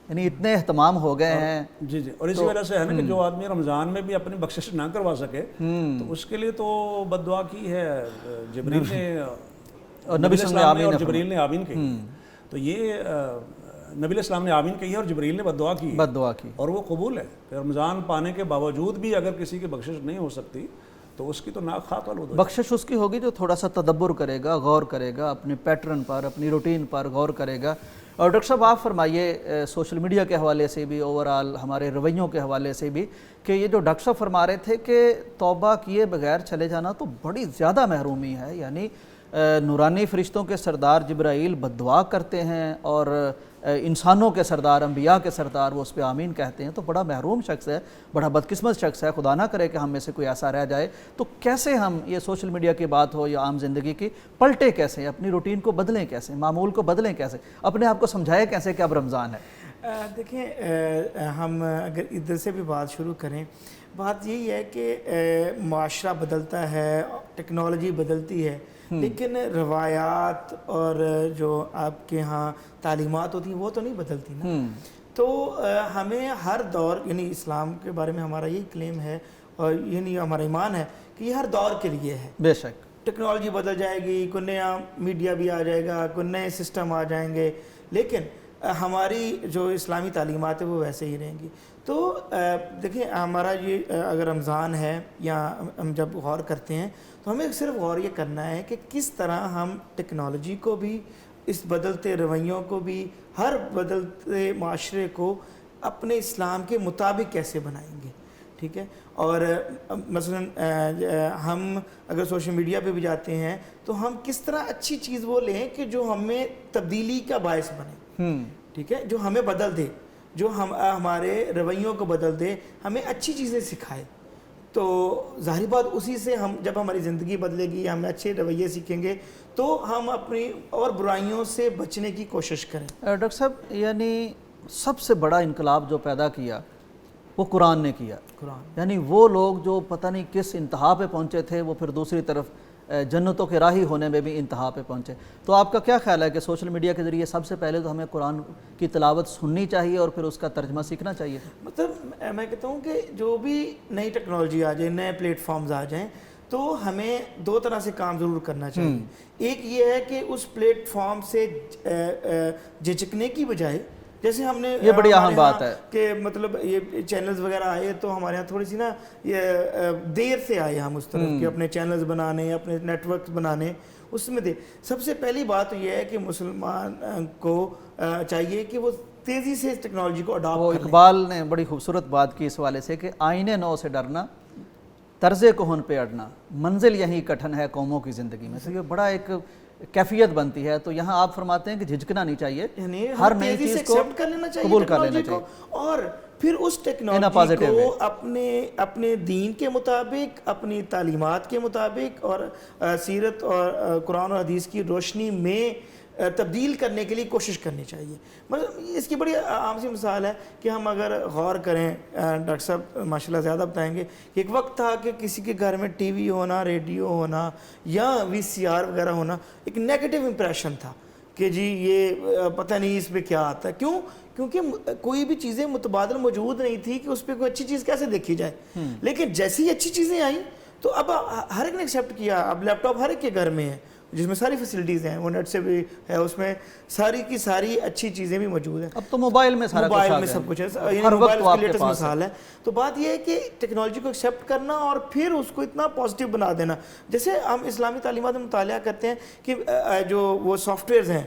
یعنی اتنے اہتمام ہو گئے ہیں. جی جی. اور اسی وجہ سے ہے نا کہ جو آدمی رمضان میں بھی اپنی بخشش نہ کروا سکے تو اس کے لیے تو بد دعا کی ہے جبریل نے، اور نبی صلی اللہ علیہ وسلم اور جبریل نے آمین کہی. تو یہ نبی علیہ السلام نے آمین کہی ہے اور جبریل نے بد دعا کی اور وہ قبول ہے. رمضان پانے کے باوجود بھی اگر کسی کی بخشش نہیں ہو سکتی تو اس کی تو ناک خات آلود. بخشش اس کی ہوگی جو تھوڑا سا تدبر کرے گا، غور کرے گا، اپنے پیٹرن پر، اپنی روٹین پر غور کرے گا. اور ڈاکٹر صاحب آپ فرمائیے سوشل میڈیا کے حوالے سے بھی، اوورآل ہمارے رویوں کے حوالے سے بھی، کہ یہ جو ڈاکٹر صاحب فرما رہے تھے کہ توبہ کیے بغیر چلے جانا تو بڑی زیادہ محرومی ہے. یعنی نورانی فرشتوں کے سردار جبرائیل بد دعا کرتے ہیں اور انسانوں کے سردار، انبیاء کے سردار وہ اس پہ آمین کہتے ہیں. تو بڑا محروم شخص ہے، بڑا بدقسمت شخص ہے. خدا نہ کرے کہ ہم میں سے کوئی ایسا رہ جائے. تو کیسے ہم یہ سوشل میڈیا کی بات ہو یا عام زندگی کی، پلٹے کیسے، اپنی روٹین کو بدلیں کیسے، معمول کو بدلیں کیسے، اپنے آپ کو سمجھائے کیسے کہ اب رمضان ہے؟ دیکھیں ہم اگر ادھر سے بھی بات شروع کریں، بات یہی ہے کہ معاشرہ بدلتا ہے، ٹیکنالوجی بدلتی ہے، لیکن روایات اور جو آپ کے ہاں تعلیمات ہوتی ہیں وہ تو نہیں بدلتی نا. تو ہمیں ہر دور، یعنی اسلام کے بارے میں ہمارا یہی کلیم ہے اور یعنی ہمارا ایمان ہے کہ یہ ہر دور کے لیے ہے. بے شک ٹیکنالوجی بدل جائے گی، کوئی نیا میڈیا بھی آ جائے گا، کوئی نئے سسٹم آ جائیں گے، لیکن ہماری جو اسلامی تعلیمات ہیں وہ ویسے ہی رہیں گی. تو دیکھیں ہمارا یہ اگر رمضان ہے یا ہم جب غور کرتے ہیں تو ہمیں صرف غور یہ کرنا ہے کہ کس طرح ہم ٹیکنالوجی کو بھی، اس بدلتے رویوں کو بھی، ہر بدلتے معاشرے کو اپنے اسلام کے مطابق کیسے بنائیں گے. ٹھیک ہے. اور مثلا ہم اگر سوشل میڈیا پہ بھی جاتے ہیں تو ہم کس طرح اچھی چیز وہ لیں کہ جو ہمیں تبدیلی کا باعث بنے. ٹھیک ہے. جو ہمیں بدل دے، جو ہمارے رویوں کو بدل دے، ہمیں اچھی چیزیں سکھائے. تو ظاہری بات اسی سے ہم جب ہماری زندگی بدلے گی، ہم اچھے رویے سیکھیں گے تو ہم اپنی اور برائیوں سے بچنے کی کوشش کریں. ڈاکٹر صاحب یعنی سب سے بڑا انقلاب جو پیدا کیا وہ قرآن نے کیا. یعنی وہ لوگ جو پتہ نہیں کس انتہا پہ پہنچے تھے وہ پھر دوسری طرف جنتوں کے راہی ہونے میں بھی انتہا پہ پہنچے. تو آپ کا کیا خیال ہے کہ سوشل میڈیا کے ذریعے سب سے پہلے تو ہمیں قرآن کی تلاوت سننی چاہیے اور پھر اس کا ترجمہ سیکھنا چاہیے؟ مطلب میں کہتا ہوں کہ جو بھی نئی ٹیکنالوجی آ جائے، نئے پلیٹ فارمز آ جائیں، تو ہمیں دو طرح سے کام ضرور کرنا چاہیے. ایک یہ ہے کہ اس پلیٹ فارم سے جھجکنے کی بجائے، جیسے ہم نے یہ بڑی اہم بات ہے کہ مطلب یہ چینلز وغیرہ آئے تو ہمارے یہاں تھوڑی سی نا یہ دیر سے آئے ہم اس طرف کہ اپنے چینلز بنانے، اپنے نیٹ ورک بنانے، اس میں دے. سب سے پہلی بات تو یہ ہے کہ مسلمان کو چاہیے کہ وہ تیزی سے اس ٹیکنالوجی کو اڈاپٹ کریں. اقبال نے بڑی خوبصورت بات کی اس والے سے کہ آئینے نو سے ڈرنا، طرز کہن پہ اڑنا، منزل یہی کٹھن ہے قوموں کی زندگی میں. تو یہ بڑا ایک کیفیت بنتی ہے. تو یہاں آپ فرماتے ہیں کہ جھجکنا نہیں چاہیے، ہر نئی چیز کو قبول کر لینا چاہیے اور پھر اس ٹیکنالوجی کو اپنے دین کے مطابق، اپنی تعلیمات کے مطابق اور سیرت اور قرآن اور حدیث کی روشنی میں تبدیل کرنے کے لیے کوشش کرنی چاہیے. مطلب اس کی بڑی عام سی مثال ہے کہ ہم اگر غور کریں، ڈاکٹر صاحب ماشاءاللہ زیادہ بتائیں گے کہ ایک وقت تھا کہ کسی کے گھر میں ٹی وی ہونا، ریڈیو ہونا یا VCR وغیرہ ہونا ایک نیگیٹو امپریشن تھا کہ جی یہ پتہ نہیں اس پہ کیا آتا ہے. کیوں؟ کیونکہ کوئی بھی چیزیں متبادل موجود نہیں تھی کہ اس پہ کوئی اچھی چیز کیسے دیکھی جائے. لیکن جیسی ہی اچھی چیزیں آئیں تو اب ہر ایک نے ایکسیپٹ کیا. اب لیپ ٹاپ ہر ایک کے گھر میں ہے جس میں ساری فیسلٹیز ہیں، وہ نیٹ سے بھی ہے، اس میں ساری کی ساری اچھی چیزیں بھی موجود ہیں. اب تو موبائل میں سارا موبائل میں سب کچھ ہے، یعنی موبائل کی لیٹسٹ مثال ہے. تو بات یہ ہے کہ ٹیکنالوجی کو ایکسیپٹ کرنا اور پھر اس کو اتنا پازیٹیو بنا دینا. جیسے ہم اسلامی تعلیمات میں مطالعہ کرتے ہیں کہ جو وہ سافٹ ویئرز ہیں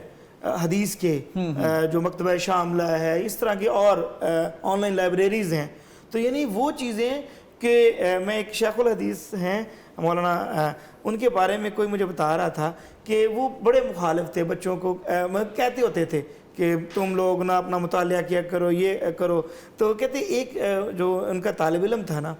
حدیث کے، جو مکتبہ شاملہ ہے، اس طرح کی اور آن لائن لائبریریز ہیں، تو یعنی وہ چیزیں کہ میں ایک شیخ الحدیث ہیں مولانا، ان کے بارے میں کوئی مجھے بتا رہا تھا کہ وہ بڑے مخالف تھے بچوں کو، کہتے ہوتے تھے کہ تم لوگ نا اپنا مطالعہ کیا کرو، یہ کرو. تو کہتے ایک جو ان کا طالب علم تھا نا،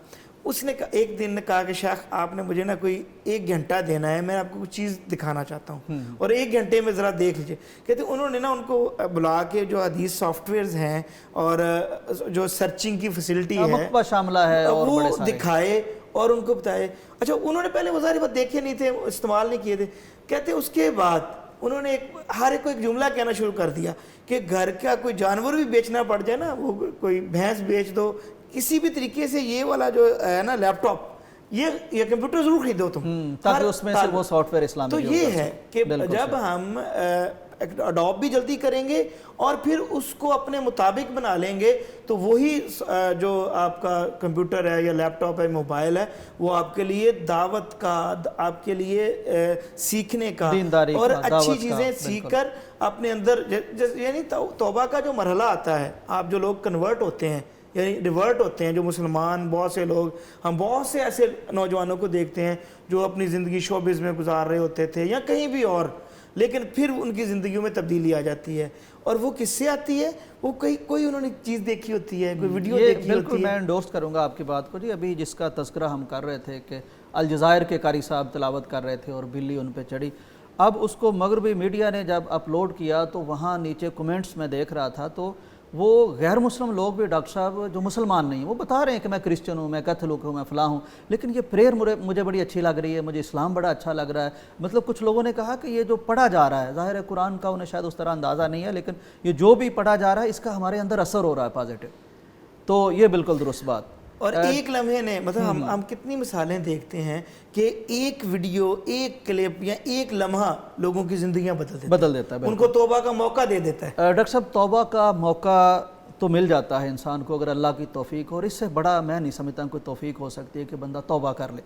اس نے ایک دن کہا کہ شیخ آپ نے مجھے نا کوئی 1 گھنٹہ دینا ہے، میں آپ کو کچھ چیز دکھانا چاہتا ہوں اور 1 گھنٹے میں ذرا دیکھ لیجئے. کہتے انہوں نے نا ان کو بلا کے جو حدیث سافٹ ویئرز ہیں اور جو سرچنگ کی فیسلٹی ہے مکتبہ شاملہ ہے اور وہ بڑے سارے دکھائے اور ان کو بتائے. اچھا انہوں نے پہلے وہ ظاہر بات دیکھے نہیں تھے، استعمال نہیں کیے تھے. کہتے اس کے بعد انہوں نے ہر ایک کو ایک جملہ کہنا شروع کر دیا کہ گھر کا کوئی جانور بھی بیچنا پڑ جائے نا، وہ کوئی بھینس بیچ دو، کسی بھی طریقے سے یہ والا جو ہے نا لیپ ٹاپ، یہ کمپیوٹر ضرور خریدو تم، تاکہ اس میں سے وہ سافٹ ویئر اسلامی تو یہ ہے کہ جب ہم اڈاپٹ بھی جلدی کریں گے اور پھر اس کو اپنے مطابق بنا لیں گے تو وہی جو آپ کا کمپیوٹر ہے یا لیپ ٹاپ ہے، موبائل ہے، وہ آپ کے لیے دعوت کا، آپ کے لیے سیکھنے کا اور اچھی چیزیں سیکھ کر اپنے اندر، یعنی توبہ کا جو مرحلہ آتا ہے، آپ جو لوگ کنورٹ ہوتے ہیں یعنی ریورٹ ہوتے ہیں، جو مسلمان بہت سے لوگ، ہم بہت سے ایسے نوجوانوں کو دیکھتے ہیں جو اپنی زندگی شوبز میں گزار رہے ہوتے تھے یا کہیں بھی اور، لیکن پھر ان کی زندگیوں میں تبدیلی آ جاتی ہے. اور وہ کس سے آتی ہے؟ وہ کوئی انہوں نے چیز دیکھی ہوتی ہے، کوئی ویڈیو دیکھی ہوتی ہے. بالکل میں انڈورس کروں گا آپ کی بات کو. جی ابھی جس کا تذکرہ ہم کر رہے تھے کہ الجزائر کے قاری صاحب تلاوت کر رہے تھے اور بلی ان پہ چڑھی، اب اس کو مغربی میڈیا نے جب اپلوڈ کیا تو وہاں نیچے کمنٹس میں دیکھ رہا تھا تو وہ غیر مسلم لوگ بھی ڈاکٹر صاحب جو مسلمان نہیں ہیں وہ بتا رہے ہیں کہ میں کرسچن ہوں، میں کیتھولک ہوں، میں فلاں ہوں، لیکن یہ پریئر مجھے بڑی اچھی لگ رہی ہے، مجھے اسلام بڑا اچھا لگ رہا ہے. مطلب کچھ لوگوں نے کہا کہ یہ جو پڑھا جا رہا ہے، ظاہر ہے قرآن کا انہیں شاید اس طرح اندازہ نہیں ہے، لیکن یہ جو بھی پڑھا جا رہا ہے اس کا ہمارے اندر اثر ہو رہا ہے پازیٹیو. تو یہ بالکل درست بات. اور ایک لمحے نے مطلب ہم کتنی مثالیں دیکھتے ہیں کہ ایک ویڈیو، ایک کلپ یا ایک لمحہ لوگوں کی زندگیاں بدل دیتا ہے، ان کو توبہ کا موقع دے دیتا ہے. ڈاکٹر صاحب توبہ کا موقع تو مل جاتا ہے انسان کو اگر اللہ کی توفیق ہو، اور اس سے بڑا میں نہیں سمجھتا کوئی توفیق ہو سکتی ہے کہ بندہ توبہ کر لے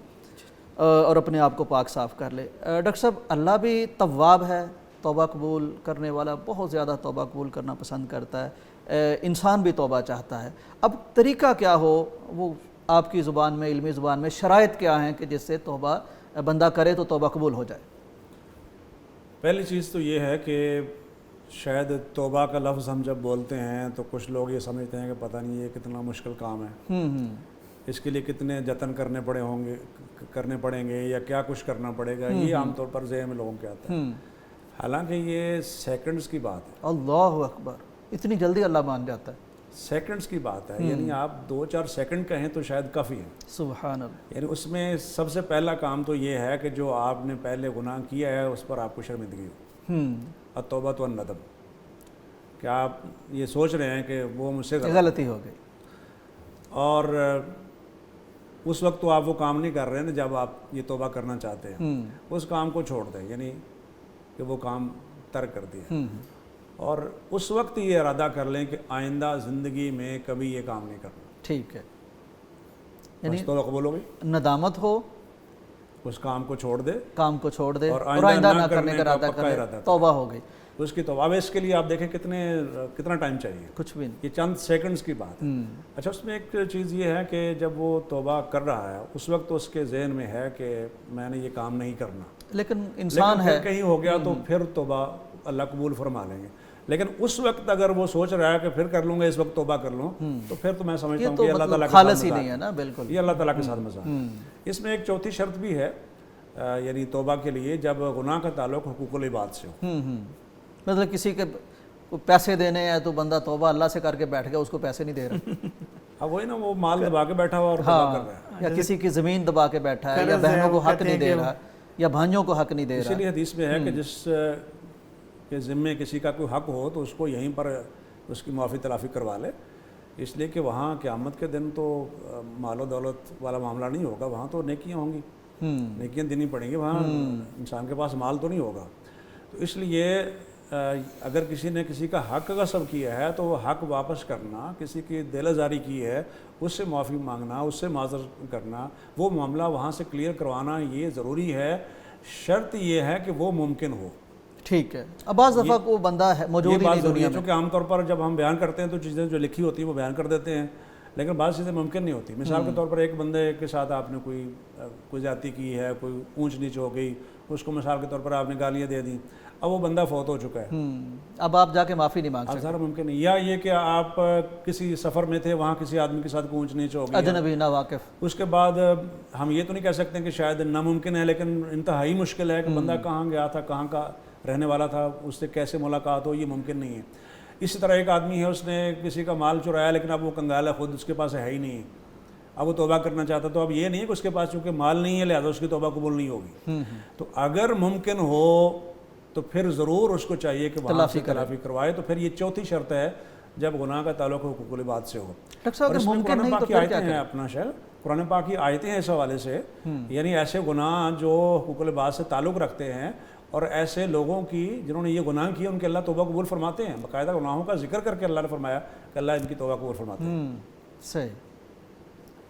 اور اپنے آپ کو پاک صاف کر لے. ڈاکٹر صاحب اللہ بھی تواب ہے، توبہ قبول کرنے والا، بہت زیادہ توبہ قبول کرنا پسند کرتا ہے. انسان بھی توبہ چاہتا ہے. اب طریقہ کیا ہو، وہ آپ کی زبان میں، علمی زبان میں شرائط کیا ہیں کہ جس سے توبہ بندہ کرے تو توبہ قبول ہو جائے؟ پہلی چیز تو یہ ہے کہ شاید توبہ کا لفظ ہم جب بولتے ہیں تو کچھ لوگ یہ سمجھتے ہیں کہ پتہ نہیں یہ کتنا مشکل کام ہے، اس کے لیے کتنے جتن کرنے پڑیں گے یا کیا کچھ کرنا پڑے گا. یہ عام طور پر ذہن میں لوگوں کے آتا ہے. حالانکہ یہ سیکنڈز کی بات ہے. اللہ اکبر، اتنی جلدی اللہ مان جاتا ہے. سیکنڈز کی بات ہے، یعنی آپ 2-4 سیکنڈ کہیں تو شاید کافی ہے. سبحان اللہ. یعنی اس میں سب سے پہلا کام تو یہ ہے کہ جو آپ نے پہلے گناہ کیا ہے اس پر آپ کو شرمندگی ہو. التوبہ تو الندم، کہ آپ یہ سوچ رہے ہیں کہ وہ مجھ سے غلطی ہو گئی، اور اس وقت تو آپ وہ کام نہیں کر رہے ہیں جب آپ یہ توبہ کرنا چاہتے ہیں. اس کام کو چھوڑ دیں، یعنی کہ وہ کام ترک کر دیا، اور اس وقت یہ ارادہ کر لیں کہ آئندہ زندگی میں کبھی یہ کام نہیں کرنا. ٹھیک ہے، یعنی توبہ قبول ہو گئی، ندامت ہو، اس کام کو چھوڑ دے اور آئندہ نہ کرنے کا ارادہ کرے، توبہ ہو گئی تو اس کی توبہ. اس کے لیے آپ دیکھیں کتنا ٹائم چاہیے، کچھ بھی نہیں، یہ چند سیکنڈز کی بات ہے. اچھا، اس میں ایک چیز یہ ہے کہ جب وہ توبہ کر رہا ہے اس وقت اس کے ذہن میں ہے کہ میں نے یہ کام نہیں کرنا، لیکن انسان ہے کہیں ہو گیا تو پھر توبہ اللہ قبول فرما لیں گے. لیکن اس وقت اگر وہ سوچ رہا ہے کہ پھر کر لوں گا، اس وقت توبہ کر لوں، تو پھر تو میں سمجھتا ہوں کہ اللہ تعالیٰ خالص ہی نہیں ہے نا. بالکل، یہ اللہ تعالیٰ کے ساتھ مذاق. اس میں ایک چوتھی شرط بھی ہے یعنی توبہ کے لیے، جب گناہ کا تعلق حقوق العباد سے ہو. مطلب کسی کے پیسے دینے ہیں تو بندہ توبہ اللہ سے کر کے بیٹھ گیا، اس کو پیسے نہیں دے رہا. اب وہی نا، وہ مال دبا کے بیٹھا ہوا اور توبہ کر رہا ہے، یا کسی کی زمین دبا کے بیٹھا ہے، یا بہنوں کو حق نہیں دے رہا، یا بھائیوں کو حق نہیں دے رہا. اسی لیے حدیث میں ہے کہ جس کے ذمے کسی کا کوئی حق ہو تو اس کو یہیں پر اس کی معافی تلافی کروا لے، اس لیے کہ وہاں قیامت کے دن تو مال و دولت والا معاملہ نہیں ہوگا، وہاں تو نیکیاں ہوں گی، نیکیاں دینی پڑیں گی. وہاں انسان کے پاس مال تو نہیں ہوگا. تو اس لیے اگر کسی نے کسی کا حق غصب کیا ہے تو وہ حق واپس کرنا، کسی کی دل آزاری کی ہے اس سے معافی مانگنا، اس سے معذرت کرنا، وہ معاملہ وہاں سے کلیئر کروانا یہ ضروری ہے. شرط یہ ہے کہ وہ ممکن ہو. ٹھیک ہے. اب بعض دفعہ کو بندہ ہے موجود ہی نہیں دنیا میں، چونکہ عام طور پر جب ہم بیان کرتے ہیں تو چیزیں جو لکھی ہوتی ہیں وہ بیان کر دیتے ہیں، لیکن بعض چیزیں ممکن نہیں ہوتی. مثال کے طور پر ایک بندے کے ساتھ آپ نے کوئی زیادتی کی ہے, کوئی اونچ نیچ ہو گئی, اس کو مثال کے طور پر آپ نے گالیاں دے دیں, اب وہ بندہ فوت ہو چکا ہے, اب آپ جا کے معافی نہیں مانگ اب سکتے, سارا ممکن نہیں. یا یہ کہ آپ کسی سفر میں تھے, وہاں کسی آدمی کے ساتھ کوئی اونچ نیچ ہو گئی, اجنبی نا واقف, اس کے بعد ہم یہ تو نہیں کہہ سکتے کہ شاید ناممکن ہے, لیکن انتہائی مشکل ہے کہ بندہ کہاں گیا تھا, کہاں کا رہنے والا تھا, اس سے کیسے ملاقات ہو, یہ ممکن نہیں ہے. اسی طرح ایک آدمی ہے, اس نے کسی کا مال چرایا, لیکن اب وہ کنگال ہے خود, اس کے پاس ہے ہی نہیں, اب وہ توبہ کرنا چاہتا, تو اب یہ نہیں ہے کہ اس کے پاس چونکہ مال نہیں ہے لہذا اس کی توبہ قبول نہیں ہوگی. تو اگر ممکن ہو تو پھر ضرور اس کو چاہیے کہ وہاں سے تلافی کروائے. تو پھر یہ چوتھی شرط ہے جب گناہ کا تعلق حقوق العباد سے ہو. اور اس میں قرآن پاک کی آیتیں ہیں اپنا شہر, قرآن پاک کی آیتیں ہیں اس حوالے سے, یعنی ایسے گناہ جو حقوق العباد سے تعلق رکھتے ہیں اور ایسے لوگوں کی جنہوں نے یہ گناہ کیا ان کے اللہ توبہ قبول فرماتے ہیں. باقاعدہ گناہوں کا ذکر کر کے اللہ نے فرمایا کہ اللہ ان کی توبہ قبول فرماتے ہیں. صحیح.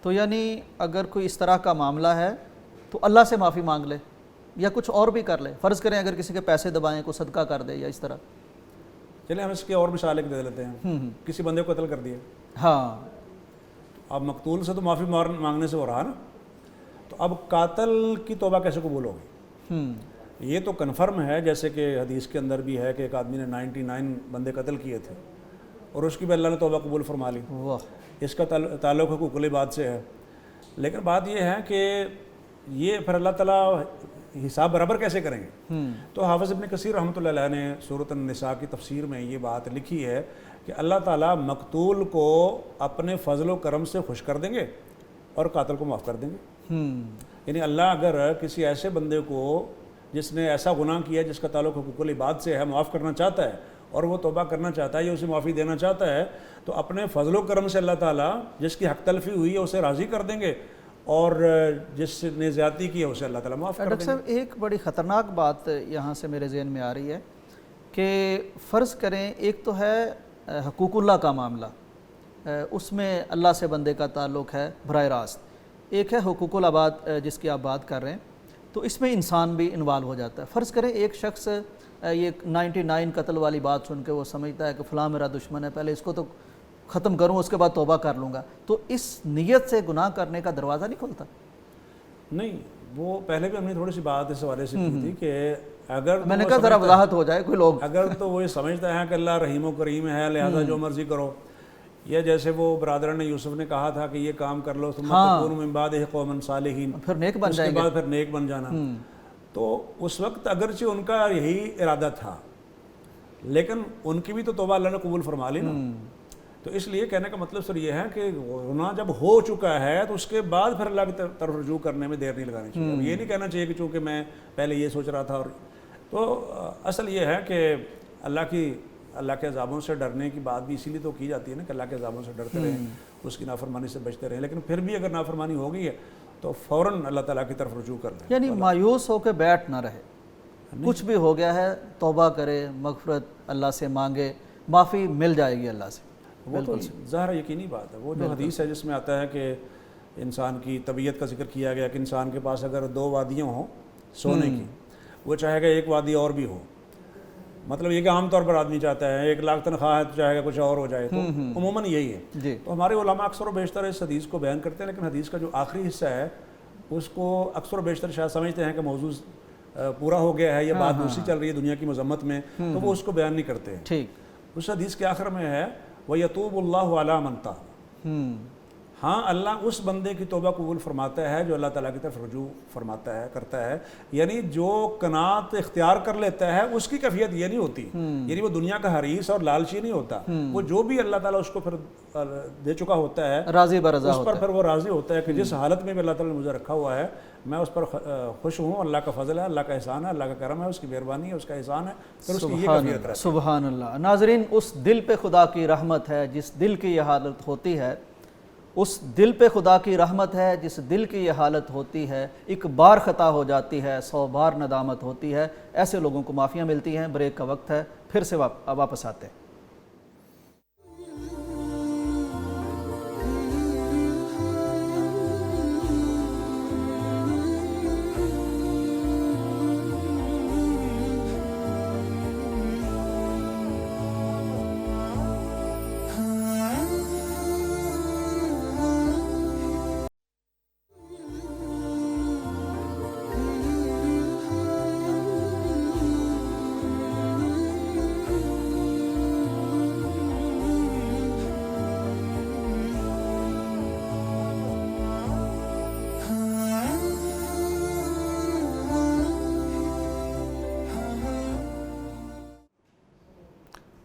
تو یعنی اگر کوئی اس طرح کا معاملہ ہے تو اللہ سے معافی مانگ لے یا کچھ اور بھی کر لے. فرض کریں اگر کسی کے پیسے دبائیں, کو صدقہ کر دے یا اس طرح. چلیں ہم اس کے اور مثال ایک دے لیتے ہیں. کسی بندے کو قتل کر دیا, ہاں, اب مقتول سے تو معافی مانگنے سے ہو رہا نا, تو اب قاتل کی توبہ کیسے قبول ہوگی؟ یہ تو کنفرم ہے, جیسے کہ حدیث کے اندر بھی ہے کہ ایک آدمی نے 99 بندے قتل کیے تھے اور اس کی بھی اللہ نے توبہ قبول فرما لی. اس کا تعلق حقوق العباد سے ہے. لیکن بات یہ ہے کہ یہ پھر اللہ تعالیٰ حساب برابر کیسے کریں گے؟ تو حافظ ابن کثیر رحمۃ اللہ علیہ نے سورۃ النساء کی تفسیر میں یہ بات لکھی ہے کہ اللہ تعالیٰ مقتول کو اپنے فضل و کرم سے خوش کر دیں گے اور قاتل کو معاف کر دیں گے. یعنی اللہ اگر کسی ایسے بندے کو جس نے ایسا گناہ کیا جس کا تعلق حقوق العباد سے ہے معاف کرنا چاہتا ہے اور وہ توبہ کرنا چاہتا ہے یا اسے معافی دینا چاہتا ہے, تو اپنے فضل و کرم سے اللہ تعالیٰ جس کی حق تلفی ہوئی ہے اسے راضی کر دیں گے, اور جس نے زیادتی کی ہے اسے اللہ تعالیٰ معاف کر دیں گے. ڈاکٹر صاحب ایک بڑی خطرناک بات یہاں سے میرے ذہن میں آ رہی ہے کہ فرض کریں ایک تو ہے حقوق اللہ کا معاملہ, اس میں اللہ سے بندے کا تعلق ہے براہ راست, ایک ہے حقوق العباد جس کی آپ بات کر رہے ہیں, تو اس میں انسان بھی انوالو ہو جاتا ہے. فرض کریں ایک شخص یہ 99 قتل والی بات سن کے وہ سمجھتا ہے کہ فلاں میرا دشمن ہے, پہلے اس کو تو ختم کروں اس کے بعد توبہ کر لوں گا, تو اس نیت سے گناہ کرنے کا دروازہ نہیں کھلتا. نہیں, وہ پہلے بھی ہم نے تھوڑی سی بات اس حوالے سے کی تھی کہ اگر میں نے کہا ذرا وضاحت ہو جائے, کوئی لوگ اگر تو وہ یہ سمجھتا ہے کہ اللہ رحیم و کریم ہے لہذا جو مرضی کرو, یا جیسے وہ برادران نے یوسف نے کہا تھا کہ یہ کام کر لو ثم تکونوا من بعدہ قوما صالحین, پھر نیک بن اس جائیں کے گے, بعد پھر نیک بن جانا. تو اس وقت اگرچہ ان کا یہی ارادہ تھا لیکن ان کی بھی تو توبہ اللہ نے قبول فرما لی نا. تو اس لیے کہنے کا مطلب سر یہ ہے کہ گناہ جب ہو چکا ہے تو اس کے بعد پھر اللہ کی طرف رجوع کرنے میں دیر نہیں لگانی چاہیے. اب یہ نہیں کہنا چاہیے کہ چونکہ میں پہلے یہ سوچ رہا تھا, اور تو اصل یہ ہے کہ اللہ کے عذابوں سے ڈرنے کی بات بھی اسی لیے تو کی جاتی ہے نا کہ اللہ کے عذابوں سے ڈرتے رہیں, اس کی نافرمانی سے بچتے رہیں. لیکن پھر بھی اگر نافرمانی ہو گئی ہے تو فوراً اللہ تعالیٰ کی طرف رجوع کر لیں. یعنی مایوس ہو کے بیٹھ نہ رہے, کچھ بھی ہو گیا ہے توبہ کرے, مغفرت اللہ سے مانگے, معافی مل جائے گی اللہ سے. وہ تو ظاہر یقینی بات ہے. وہ جو حدیث ہے جس میں آتا ہے کہ انسان کی طبیعت کا ذکر کیا گیا کہ انسان کے پاس اگر 2 وادیاں ہوں سونے کی, وہ چاہے گا ایک وادی اور بھی ہو. مطلب یہ کہ عام طور پر آدمی چاہتا ہے 1 لاکھ تنخواہ ہے تو چاہے گا کچھ اور ہو جائے, تو عموماً یہی ہے. تو ہمارے علماء اکثر و بیشتر اس حدیث کو بیان کرتے ہیں, لیکن حدیث کا جو آخری حصہ ہے اس کو اکثر و بیشتر شاید سمجھتے ہیں کہ موضوع پورا ہو گیا ہے یا بات دوسری چل رہی ہے دنیا کی مذمت میں, تو وہ اس کو بیان نہیں کرتے ہیں. ٹھیک, اس حدیث کے آخر میں ہے وَيَتُوبُ اللَّهُ عَلَى مَن تَابَ. ہاں, اللہ اس بندے کی توبہ قبول فرماتا ہے جو اللہ تعالیٰ کی طرف رجوع فرماتا ہے, کرتا ہے. یعنی جو قناعت اختیار کر لیتا ہے اس کی کیفیت یہ نہیں ہوتی, یعنی وہ دنیا کا حریص اور لالچی نہیں ہوتا. وہ جو بھی اللہ تعالیٰ اس کو پھر دے چکا ہوتا ہے راضی برضا اس پر پھر وہ راضی ہوتا ہے کہ جس حالت میں بھی اللہ تعالیٰ نے مجھے رکھا ہوا ہے میں اس پر خوش ہوں. اللہ کا فضل ہے, اللہ کا احسان ہے, اللہ کا کرم ہے, اس کی مہربانی ہے, اس کا احسان ہے, پھر اس کی یہ کیفیت ہے. سبحان اللہ. ناظرین, اس دل پہ خدا کی رحمت ہے جس دل کی یہ حالت ہوتی ہے, اس دل پہ خدا کی رحمت ہے جس دل کی یہ حالت ہوتی ہے. 1 بار خطا ہو جاتی ہے 100 بار ندامت ہوتی ہے. ایسے لوگوں کو معافیاں ملتی ہیں. بریک کا وقت ہے, پھر سے واپس آتے ہیں.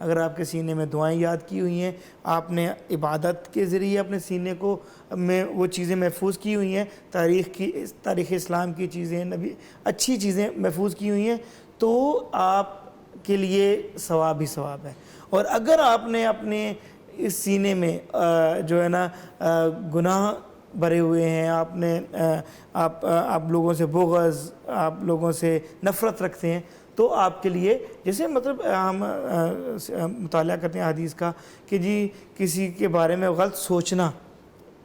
اگر آپ کے سینے میں دعائیں یاد کی ہوئی ہیں, آپ نے عبادت کے ذریعے اپنے سینے کو میں وہ چیزیں محفوظ کی ہوئی ہیں, تاریخ اسلام کی چیزیں, نبی اچھی چیزیں محفوظ کی ہوئی ہیں, تو آپ کے لیے ثواب ہی ثواب ہے. اور اگر آپ نے اپنے اس سینے میں جو ہے نا گناہ بھرے ہوئے ہیں, آپ لوگوں سے بغض, آپ لوگوں سے نفرت رکھتے ہیں, تو آپ کے لیے, جیسے مطلب ہم مطالعہ کرتے ہیں حدیث کا کہ جی کسی کے بارے میں غلط سوچنا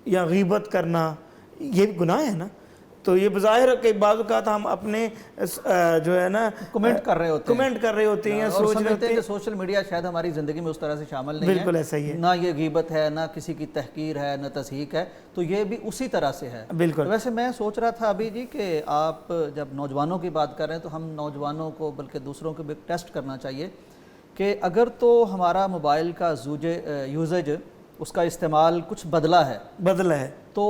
یا غیبت کرنا یہ گناہ ہے نا, تو یہ بظاہر کئی بعض اوقات ہم اپنے جو ہے نا کمنٹ کر رہے ہوتے ہیں یا اور سوچ رہے سمجھتے ہوتے ہیں ہیں. کہ سوشل میڈیا شاید ہماری زندگی میں اس طرح سے شامل نہیں ہے. بالکل ایسا ہی ہے, نہ یہ غیبت ہے, نہ کسی کی تحقیر ہے, نہ تضحیق ہے, تو یہ بھی اسی طرح سے ہے. بالکل. ویسے میں سوچ رہا تھا ابھی جی کہ آپ جب نوجوانوں کی بات کر رہے ہیں تو ہم نوجوانوں کو بلکہ دوسروں کو بھی ٹیسٹ کرنا چاہیے کہ اگر تو ہمارا موبائل کا یوزیج, اس کا استعمال کچھ بدلا ہے, تو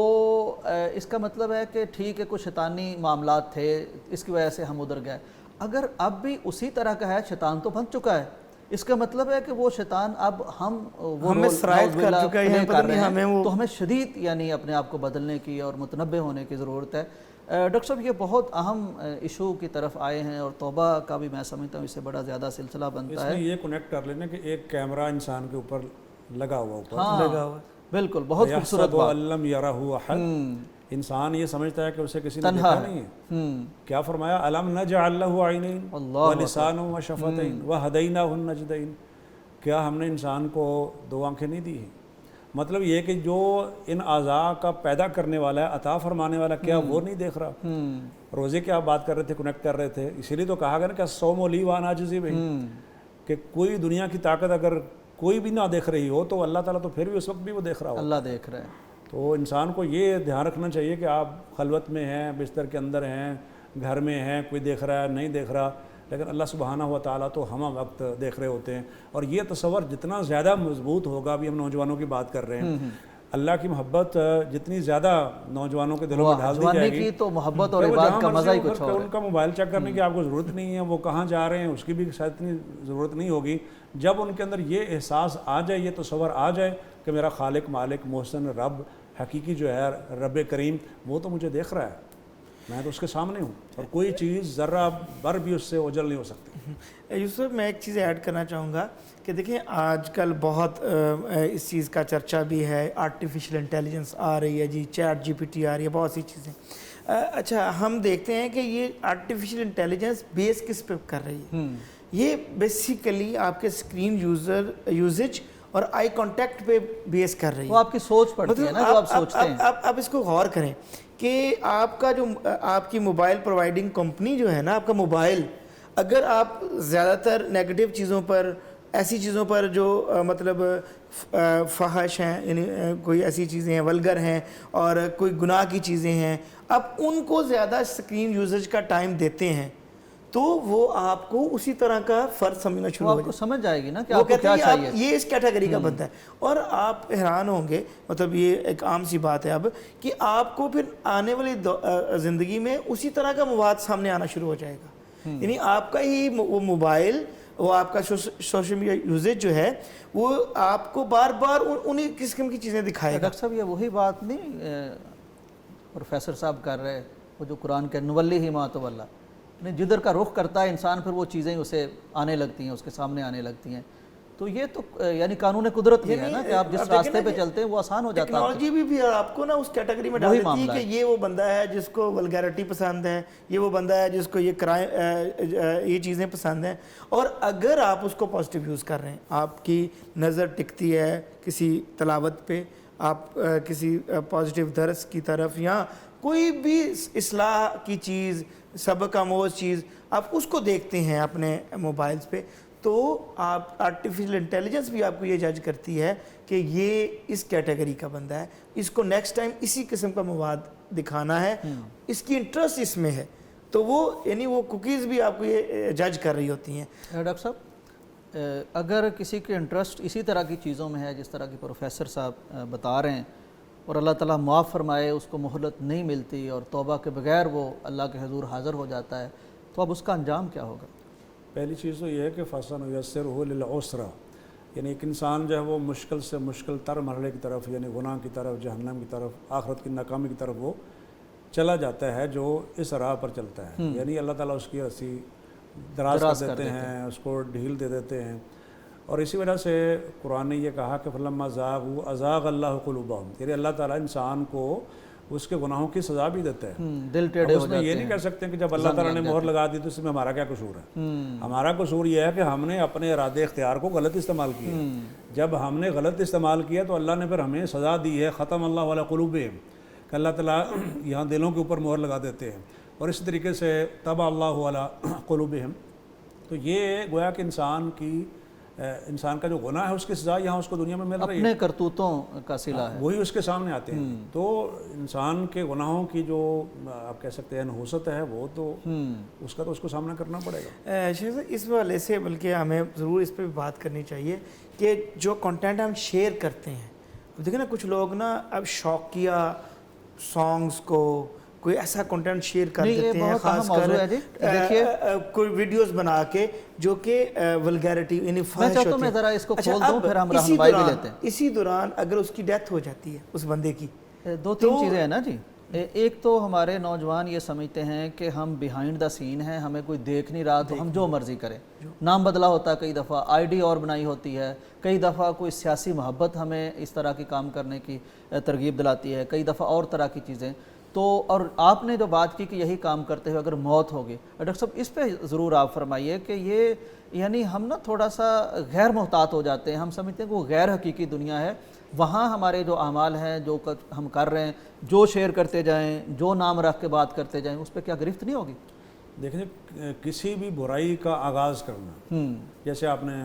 اس کا مطلب ہے کہ ٹھیک ہے کچھ شیطانی معاملات تھے, اس کی وجہ سے ہم ادھر گئے. اگر اب بھی اسی طرح کا ہے, شیطان تو بن چکا ہے, اس کا مطلب ہے کہ وہ شیطان اب ہمیں سرایت کر چکا ہے, تو ہمیں شدید یعنی اپنے آپ کو بدلنے کی اور متنبہ ہونے کی ضرورت ہے. ڈاکٹر صاحب یہ بہت اہم ایشو کی طرف آئے ہیں, اور توبہ کا بھی میں سمجھتا ہوں اس سے بڑا زیادہ سلسلہ بنتا ہے. اس میں یہ کنیکٹ کر لینا کہ ایک کیمرہ انسان کے اوپر لگا ہوا ہاں بالکل, بہت خوبصورت بات. علم یرہ احد, انسان یہ سمجھتا ہے کہ اسے کسی نے دیکھا نہیں ہے. کیا فرمایا, الم نجعل لہ عینین ولسانا وشفتین وہدیناہ النجدین, کیا ہم نے انسان کو 2 آنکھیں نہیں دی ہیں. مطلب یہ کہ جو ان اعضاء کا پیدا کرنے والا ہے, عطا فرمانے والا, کیا وہ نہیں دیکھ رہا. روزے کی آپ بات کر رہے تھے, کنیکٹ کر رہے تھے, اسی لیے تو کہا گیا نا کہ الصوم لی وانا اجزی بہ, کہ کوئی دنیا کی طاقت اگر کوئی بھی نہ دیکھ رہی ہو تو اللہ تعالیٰ تو پھر بھی اس وقت بھی وہ دیکھ رہا ہو. اللہ دیکھ رہا ہے. تو انسان کو یہ دھیان رکھنا چاہیے کہ آپ خلوت میں ہیں, بستر کے اندر ہیں, گھر میں ہیں, کوئی دیکھ رہا ہے نہیں دیکھ رہا, لیکن اللہ سبحانہ و تعالیٰ تو ہمہ وقت دیکھ رہے ہوتے ہیں. اور یہ تصور جتنا زیادہ مضبوط ہوگا, ابھی ہم نوجوانوں کی بات کر رہے ہیں, اللہ کی محبت جتنی زیادہ نوجوانوں کے دلوں میں ڈال دی جائے گی, تو محبت اور عبادت کا مزہ ہی کچھ اور ہے. ان کا موبائل چیک کرنے کی آپ کو ضرورت نہیں ہے, وہ کہاں جا رہے ہیں اس کی بھی شاید اتنی ضرورت نہیں ہوگی. جب ان کے اندر یہ احساس آ جائے, یہ تصور آ جائے کہ میرا خالق, مالک, محسن, رب, حقیقی جو ہے رب کریم, وہ تو مجھے دیکھ رہا ہے, میں تو اس کے سامنے ہوں, اور کوئی چیز ذرہ بر بھی اس سے اوجھل نہیں ہو سکتی. یوسف, میں ایک چیز ایڈ کرنا چاہوں گا کہ دیکھیں آج کل بہت اس چیز کا چرچا بھی ہے, آرٹیفیشل انٹیلیجنس آ رہی ہے جی, چیٹ GPT آ رہی ہے, بہت سی چیزیں. اچھا, ہم دیکھتے ہیں کہ یہ آرٹیفیشل انٹیلیجنس بیس کس پہ کر رہی ہے. یہ بیسیکلی آپ کے اسکرین یوزیج اور آئی کانٹیکٹ پہ بیس کر رہی ہے. وہ آپ کی سوچ پڑتی ہے نا, جو آپ سوچتے ہیں. آپ اس کو غور کریں کہ آپ کا جو آپ کی موبائل پرووائڈنگ کمپنی جو ہے نا, آپ کا موبائل, اگر آپ زیادہ تر نیگیٹو چیزوں پر, ایسی چیزوں پر جو مطلب فحش ہیں, یعنی کوئی ایسی چیزیں ہیں ولگر ہیں اور کوئی گناہ کی چیزیں ہیں, آپ ان کو زیادہ اسکرین یوزیج کا ٹائم دیتے ہیں, تو وہ آپ کو اسی طرح کا فرض سمجھنا شروع ہو جائے. آپ کو سمجھ جائے گی نا کہ آپ کو کیا چاہیے. یہ اس کیٹیگری کا بنتا ہے. اور آپ حیران ہوں گے, مطلب یہ ایک عام سی بات ہے اب, کہ آپ کو پھر آنے والی زندگی میں اسی طرح کا مواد سامنے آنا شروع ہو جائے گا. یعنی آپ کا ہی وہ موبائل, وہ آپ کا سوشل میڈیا یوزیج جو ہے, وہ آپ کو بار بار انہی قسم کی چیزیں دکھائے گا. ڈاکٹر صاحب, یہ وہی بات نہیں پروفیسر صاحب کر رہے, وہ جو قرآن کے نولی ہی ما تولی, جدھر کا رخ کرتا ہے انسان پھر وہ چیزیں اسے آنے لگتی ہیں, اس کے سامنے آنے لگتی ہیں. تو یہ تو یعنی قانون قدرت بھی ہے نا کہ آپ جس راستے پہ چلتے ہیں وہ آسان ہو جاتا ہے. ٹیکنالوجی بھی آپ کو نا اس کیٹیگری میں ڈال دیتی ہے کہ یہ وہ بندہ ہے جس کو ولگیرٹی پسند ہے, یہ وہ بندہ ہے جس کو یہ کرائم, یہ چیزیں پسند ہیں. اور اگر آپ اس کو پازیٹیو یوز کر رہے ہیں, آپ کی نظر ٹکتی ہے کسی تلاوت پہ, آپ کسی پازیٹیو درس کی طرف, یا کوئی بھی اصلاح کی چیز, سبق آموز چیز, آپ اس کو دیکھتے ہیں اپنے موبائلز پہ, تو آپ آرٹیفیشل انٹیلیجنس بھی آپ کو یہ جج کرتی ہے کہ یہ اس کیٹیگری کا بندہ ہے, اس کو نیکسٹ ٹائم اسی قسم کا مواد دکھانا ہے, اس کی انٹرسٹ اس میں ہے. تو وہ یعنی وہ کوکیز بھی آپ کو یہ جج کر رہی ہوتی ہیں. ڈاکٹر صاحب, اگر کسی کے انٹرسٹ اسی طرح کی چیزوں میں ہے جس طرح کی پروفیسر صاحب بتا رہے ہیں, اور اللہ تعالیٰ معاف فرمائے اس کو مہلت نہیں ملتی اور توبہ کے بغیر وہ اللہ کے حضور حاضر ہو جاتا ہے, تو اب اس کا انجام کیا ہوگا؟ پہلی چیز تو یہ ہے کہ فَسَنُيَسِّرُهُ لِلْعُسْرَىٰ, یعنی ایک انسان جو ہے وہ مشکل سے مشکل تر مرحلے کی طرف یعنی گناہ کی طرف جہنم کی طرف آخرت کی ناکامی کی طرف وہ چلا جاتا ہے جو اس راہ پر چلتا ہے. یعنی اللہ تعالیٰ اس کی رسی دراز کر دیتے ہیں, اس کو ڈھیل دے دیتے ہیں. اور اسی وجہ سے قرآن نے یہ کہا کہ فلما ازاغوا ازاغ اللہ قلوبہم, یعنی اللہ تعالیٰ انسان کو اس کے گناہوں کی سزا بھی دیتا ہے. دل ٹیڑھے ہو اس میں جاتے یہ ہیں. نہیں کہہ سکتے کہ جب اللہ تعالیٰ نے مہر لگا دی تو اس میں ہمارا کیا قصور ہے. ہمارا قصور یہ ہے کہ ہم نے اپنے ارادے اختیار کو غلط استعمال کیا. جب ہم نے غلط استعمال کیا تو اللہ نے پھر ہمیں سزا دی ہے, ختم اللہ علی قلوبہم, کہ اللہ تعالیٰ یہاں دلوں کے اوپر مہر لگا دیتے ہیں. اور اسی طریقے سے طبع اللہ علی قلوبہم, تو یہ گویا کہ انسان کا جو گناہ ہے اس کی سزا یہاں اس کو دنیا میں مل رہی ہے, اپنے کرتوتوں کا صلہ ہے. وہی اس کے سامنے آتے ہیں. تو انسان کے گناہوں کی جو آپ کہہ سکتے ہیں نحوست ہے وہ تو اس کا تو اس کو سامنا کرنا پڑے گا. شیخ صاحب اس حوالے سے بلکہ ہمیں ضرور اس پہ بھی بات کرنی چاہیے کہ جو کنٹینٹ ہم شیئر کرتے ہیں, دیکھیں نا کچھ لوگ نا اب شوقیہ سانگز کو کوئی ایسا کنٹینٹ شیئر کر دیتے ہیں, خاص کر کوئی ویڈیوز بنا کے جو کہ ولگیرٹی یعنی فحش ہوتی ہے. میں ذرا اس کو کھول دوں پھر ہم رہنمائی بھی لیتے ہیں. اسی دوران اگر اس کی ڈیتھ ہو جاتی ہے اس بندے کی, دو تین چیزیں ہیں نا جی. ایک تو ہمارے نوجوان یہ سمجھتے ہیں کہ ہم بیہائنڈ دا سین ہیں, ہمیں کوئی دیکھ نہیں رہا تو ہم جو مرضی کریں. نام بدلا ہوتا ہے, کئی دفعہ آئی ڈی اور بنائی ہوتی ہے, کئی دفعہ کوئی سیاسی محبت ہمیں اس طرح کی کام کرنے کی ترغیب دلاتی ہے, کئی دفعہ اور طرح کی چیزیں. تو اور آپ نے جو بات کی کہ یہی کام کرتے ہوئے اگر موت ہوگی, ڈاکٹر صاحب اس پہ ضرور آپ فرمائیے کہ یہ یعنی ہم نا تھوڑا سا غیر محتاط ہو جاتے ہیں. ہم سمجھتے ہیں کہ وہ غیر حقیقی دنیا ہے, وہاں ہمارے جو اعمال ہیں جو ہم کر رہے ہیں, جو شیئر کرتے جائیں, جو نام رکھ کے بات کرتے جائیں, اس پہ کیا گرفت نہیں ہوگی؟ دیکھیں کسی بھی برائی کا آغاز کرنا, جیسے آپ نے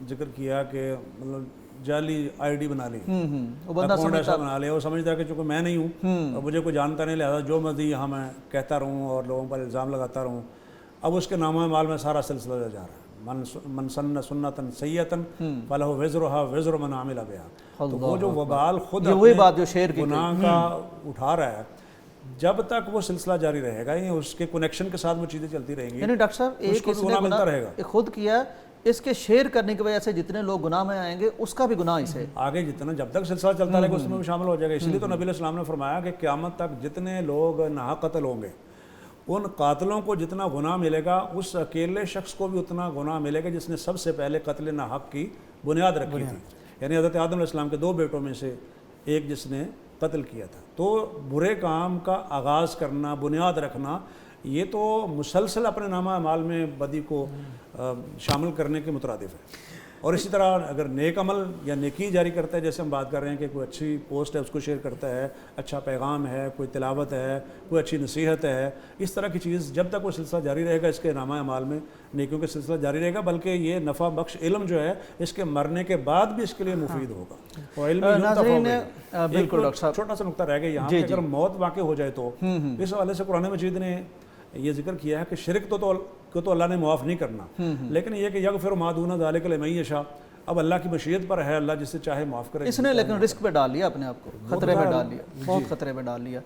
ذکر کیا کہ مطلب جعلی آئی ڈی بنا لی, اکاؤنٹ ایسا بنا لیا, وہ سمجھتا ہے کہ چونکہ میں نہیں ہوں اور مجھے کوئی جانتا نہیں, لہٰذا جو مرضی یہاں میں کہتا رہوں اور لوگوں پر الزام لگاتا رہوں. اب اس کے نامہ مال میں سارا سلسلہ جا رہا ہے, من سن سنتن سیئتن فلہ وزرھا وزر من عمل بہا. تو وہ جو وبال خود گناہ کا اٹھا رہا ہے, جب تک وہ سلسلہ جاری رہے گا, یعنی اس کے کنیکشن کے ساتھ وہ چیزیں چلتی رہیں گی. یعنی ڈاکٹر صاحب ایک اس نے گناہ خود کیا, اس کے شیئر کرنے کی وجہ سے جتنے لوگ گناہ میں آئیں گے اس کا بھی گناہ اسے آگے جتنا جب تک سلسلہ چلتا رہے گا اس میں بھی شامل ہو جائے گا. اس لیے تو نبی علیہ السلام نے فرمایا کہ قیامت تک جتنے لوگ ناحق قتل ہوں گے, ان قاتلوں کو جتنا گناہ ملے گا اس اکیلے شخص کو بھی اتنا گناہ ملے گا جس نے سب سے پہلے قتل ناحق کی بنیاد رکھی تھی. یعنی حضرت آدم علیہ السلام کے 2 بیٹوں میں سے ایک جس نے قتل کیا تھا. تو برے کام کا آغاز کرنا, بنیاد رکھنا, یہ تو مسلسل اپنے نامہ اعمال میں بدی کو شامل کرنے کے مترادف ہے. اور اسی طرح اگر نیک عمل یا نیکی جاری کرتا ہے, جیسے ہم بات کر رہے ہیں کہ کوئی اچھی پوسٹ ہے اس کو شیئر کرتا ہے, اچھا پیغام ہے, کوئی تلاوت ہے, کوئی اچھی نصیحت ہے, اس طرح کی چیز جب تک وہ سلسلہ جاری رہے گا, اس کے نامہ اعمال میں نیکیوں کا سلسلہ جاری رہے گا. بلکہ یہ نفع بخش علم جو ہے اس کے مرنے کے بعد بھی اس کے لیے مفید ہوگا. اور علم بالکل ڈاکٹر صاحب چھوٹا سا نقطہ رہ گیا یہاں, اگر موت واقع ہو جائے تو اس حوالے سے قرآن مجید نے یہ ذکر کیا ہے کہ شرک تو اللہ نے معاف نہیں کرنا, لیکن یہ کہ یغفر ما دون ذلک لمن یشاء, اب اللہ کی مشیت پر ہے, اللہ جس سے چاہے معاف کرے. اس نے لیکن رسک پہ ڈال لیا اپنے آپ کو, خطرے میں ڈال لیا, بہت خطرے میں ڈال لیا.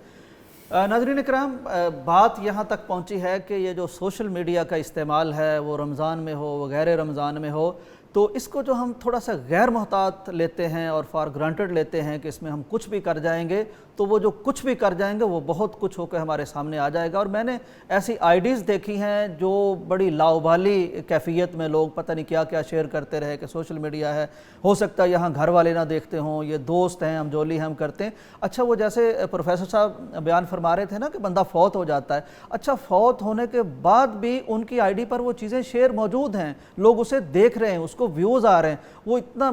ناظرین اکرام, بات یہاں تک پہنچی ہے کہ یہ جو سوشل میڈیا کا استعمال ہے وہ رمضان میں ہو وغیرہ رمضان میں ہو, تو اس کو جو ہم تھوڑا سا غیر محتاط لیتے ہیں اور فار گرانٹڈ لیتے ہیں کہ اس میں ہم کچھ بھی کر جائیں گے, تو وہ جو کچھ بھی کر جائیں گے وہ بہت کچھ ہو کے ہمارے سامنے آ جائے گا. اور میں نے ایسی آئیڈیز دیکھی ہیں جو بڑی لاؤبالی کیفیت میں لوگ پتہ نہیں کیا کیا شیئر کرتے رہے کہ سوشل میڈیا ہے, ہو سکتا ہے یہاں گھر والے نہ دیکھتے ہوں, یہ دوست ہیں, ہم جولی ہم کرتے ہیں. اچھا وہ جیسے پروفیسر صاحب بیان فرما رہے تھے نا کہ بندہ فوت ہو جاتا ہے, اچھا فوت ہونے کے بعد بھی ان کی آئی ڈی پر وہ چیزیں شیئر موجود ہیں, لوگ اسے دیکھ رہے ہیں, اس کو ویوز آ رہے ہیں. وہ اتنا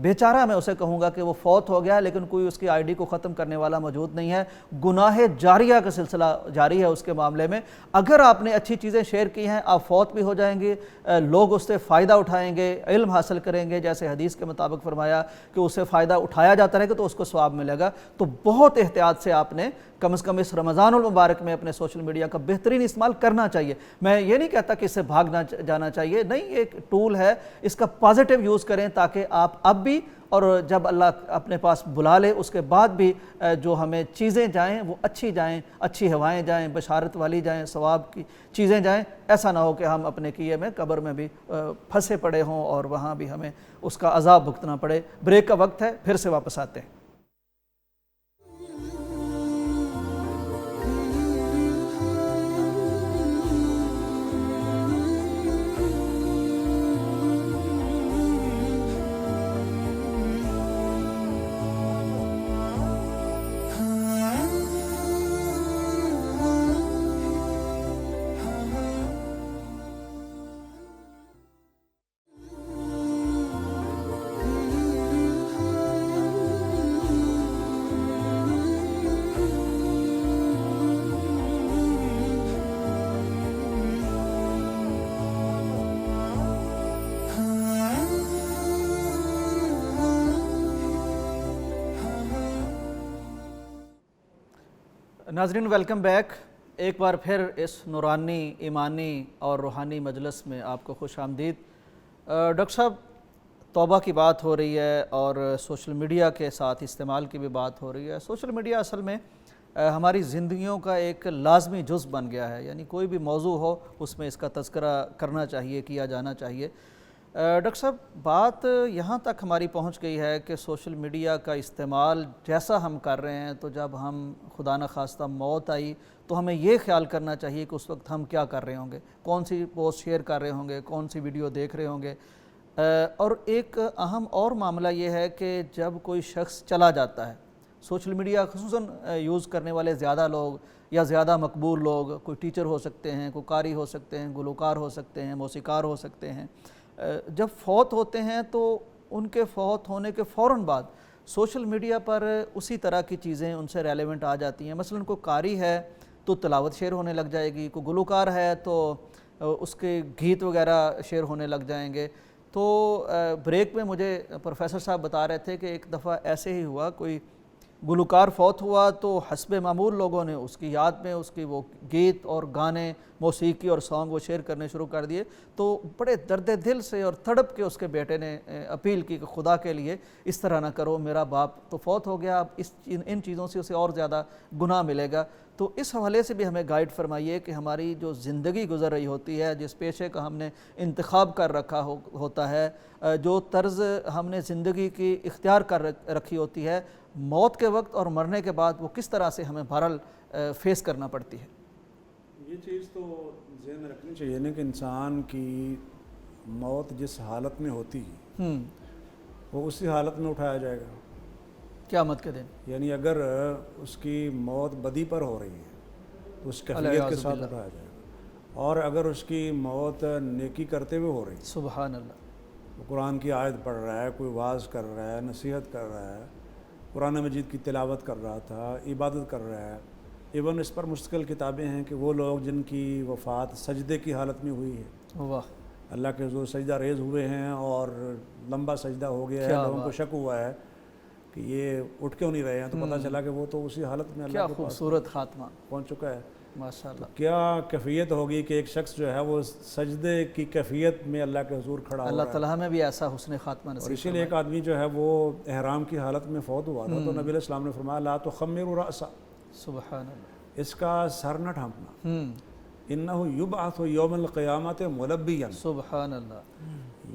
بیچارہ میں اسے کہوں گا کہ وہ فوت ہو گیا لیکن کوئی اس کی آئی ڈی کو ختم کرنے والا موجود نہیں ہے. گناہ جاریہ کا سلسلہ جاری ہے اس کے معاملے میں. اگر آپ نے اچھی چیزیں شیئر کی ہیں, آپ فوت بھی ہو جائیں گے, لوگ اس سے فائدہ اٹھائیں گے, علم حاصل کریں گے, جیسے حدیث کے مطابق فرمایا کہ اس سے فائدہ اٹھایا جاتا رہے گا تو اس کو ثواب ملے گا. تو بہت احتیاط سے آپ نے کم از کم اس رمضان المبارک میں اپنے سوشل میڈیا کا بہترین استعمال کرنا چاہیے. میں یہ نہیں کہتا کہ اس سے بھاگنا جانا چاہیے, نہیں, یہ ایک ٹول ہے, اس کا پازیٹیو یوز کریں تاکہ آپ اب بھی اور جب اللہ اپنے پاس بلا لے اس کے بعد بھی جو ہمیں چیزیں جائیں وہ اچھی جائیں، اچھی ہوائیں جائیں، بشارت والی جائیں، ثواب کی چیزیں جائیں. ایسا نہ ہو کہ ہم اپنے کیے میں قبر میں بھی پھنسے پڑے ہوں اور وہاں بھی ہمیں اس کا عذاب بھگتنا پڑے. بریک کا وقت ہے، پھر سے واپس آتے ہیں. ناظرین ویلکم بیک. ایک بار پھر اس نورانی، ایمانی اور روحانی مجلس میں آپ کو خوش آمدید. ڈاکٹر صاحب، توبہ کی بات ہو رہی ہے اور سوشل میڈیا کے ساتھ استعمال کی بھی بات ہو رہی ہے. سوشل میڈیا اصل میں ہماری زندگیوں کا ایک لازمی جز بن گیا ہے، یعنی کوئی بھی موضوع ہو اس میں اس کا تذکرہ کرنا چاہیے، کیا جانا چاہیے. ڈاکٹر صاحب، بات یہاں تک ہماری پہنچ گئی ہے کہ سوشل میڈیا کا استعمال جیسا ہم کر رہے ہیں تو جب ہم خدا نخواستہ موت آئی تو ہمیں یہ خیال کرنا چاہیے کہ اس وقت ہم کیا کر رہے ہوں گے، کون سی پوسٹ شیئر کر رہے ہوں گے، کون سی ویڈیو دیکھ رہے ہوں گے. اور ایک اہم اور معاملہ یہ ہے کہ جب کوئی شخص چلا جاتا ہے، سوشل میڈیا خصوصاً یوز کرنے والے زیادہ لوگ یا زیادہ مقبول لوگ، کوئی ٹیچر ہو سکتے ہیں، کوئی قاری ہو سکتے ہیں، گلوکار ہو سکتے ہیں، موسیقار ہو سکتے ہیں، جب فوت ہوتے ہیں تو ان کے فوت ہونے کے فوراً بعد سوشل میڈیا پر اسی طرح کی چیزیں ان سے ریلیونٹ آ جاتی ہیں. مثلاً کوئی قاری ہے تو تلاوت شیئر ہونے لگ جائے گی، کوئی گلوکار ہے تو اس کے گیت وغیرہ شیئر ہونے لگ جائیں گے. تو بریک میں مجھے پروفیسر صاحب بتا رہے تھے کہ ایک دفعہ ایسے ہی ہوا، کوئی گلوکار فوت ہوا تو حسب معمول لوگوں نے اس کی یاد میں اس کی وہ گیت اور گانے، موسیقی اور سانگ وہ شیئر کرنے شروع کر دیے. تو بڑے درد دل سے اور تڑپ کے اس کے بیٹے نے اپیل کی کہ خدا کے لیے اس طرح نہ کرو، میرا باپ تو فوت ہو گیا، اب ان چیزوں سے اسے اور زیادہ گناہ ملے گا. تو اس حوالے سے بھی ہمیں گائیڈ فرمائیے کہ ہماری جو زندگی گزر رہی ہوتی ہے، جس پیشے کا ہم نے انتخاب کر رکھا ہوتا ہے، جو طرز ہم نے زندگی کی اختیار کر رکھی ہوتی ہے، موت کے وقت اور مرنے کے بعد وہ کس طرح سے ہمیں بہرحال فیس کرنا پڑتی ہے. یہ چیز تو ذہن میں رکھنی چاہیے نا کہ انسان کی موت جس حالت میں ہوتی ہے وہ اسی حالت میں اٹھایا جائے گا قیامت کے دن. یعنی اگر اس کی موت بدی پر ہو رہی ہے تو اس کیفیت کے ساتھ اٹھایا جائے گا، اور اگر اس کی موت نیکی کرتے ہوئے ہو رہی ہے، سبحان اللہ، وہ قرآن کی آیت پڑھ رہا ہے، کوئی واعظ کر رہا ہے، نصیحت کر رہا ہے، قرآن مجید کی تلاوت کر رہا تھا، عبادت کر رہا ہے. ایون اس پر مستقل کتابیں ہیں کہ وہ لوگ جن کی وفات سجدے کی حالت میں ہوئی ہے، واہ، اللہ کے حضور سجدہ ریز ہوئے ہیں اور لمبا سجدہ ہو گیا ہے، لوگوں کو شک ہوا ہے کہ یہ اٹھ کیوں نہیں رہے ہیں، تو پتہ چلا کہ وہ تو اسی حالت میں اللہ کے پاس خوبصورت خاتمہ پہنچ چکا ہے. ماشاءاللہ. کیا کیفیت ہوگی کہ ایک شخص جو ہے وہ سجدے کی کیفیت میں اللہ کے حضور کھڑا ہو اللہ رہا ہے. تعالیٰ ہمیں بھی ایسا حسن خاتمہ اور نصیب اسی لیے ایک آدمی جو ہے وہ احرام کی حالت میں فوت ہوا تھا تو نبی علیہ السلام نے فرمایا لا تخمروا رأسا، سبحان اللہ، اس کا سر نہ ڈھانپنا، انہ یبعث یوم القیامت ملبیا، سبحان اللہ.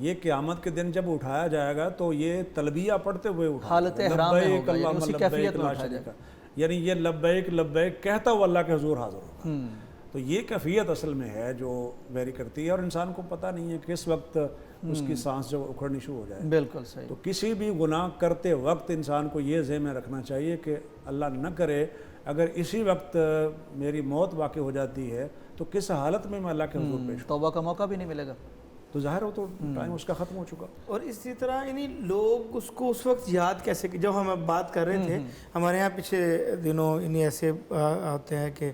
یہ قیامت کے دن جب اٹھایا جائے گا تو یہ تلبیہ پڑھتے ہوئے اٹھایا حالت احرام میں لبیک ہوگا، یعنی اللہم اسی لبیک کیفیت میں لا اٹھایا شریک، یعنی یہ لبیک لبیک کہتا ہوا اللہ کے حضور حاضر ہوگا. تو یہ کیفیت اصل میں ہے جو ویری کرتی ہے، اور انسان کو پتہ نہیں ہے کس وقت اس کی سانس جو اکھڑنی شروع ہو جائے. بالکل صحیح. تو کسی بھی گناہ کرتے وقت انسان کو یہ ذہن میں رکھنا چاہیے کہ اللہ نہ کرے اگر اسی وقت میری موت واقع ہو جاتی ہے تو کس حالت میں اللہ کے حضور پیش ہوں. توبہ کا موقع بھی نہیں ملے گا. تو ظاہر ہو تو ٹائم اس کا ختم ہو چکا. اور اسی طرح یعنی لوگ اس کو اس وقت یاد کیسے، جب ہم بات کر رہے تھے ہمارے یہاں پچھلے دنوں انہیں ایسے آتے ہیں کہ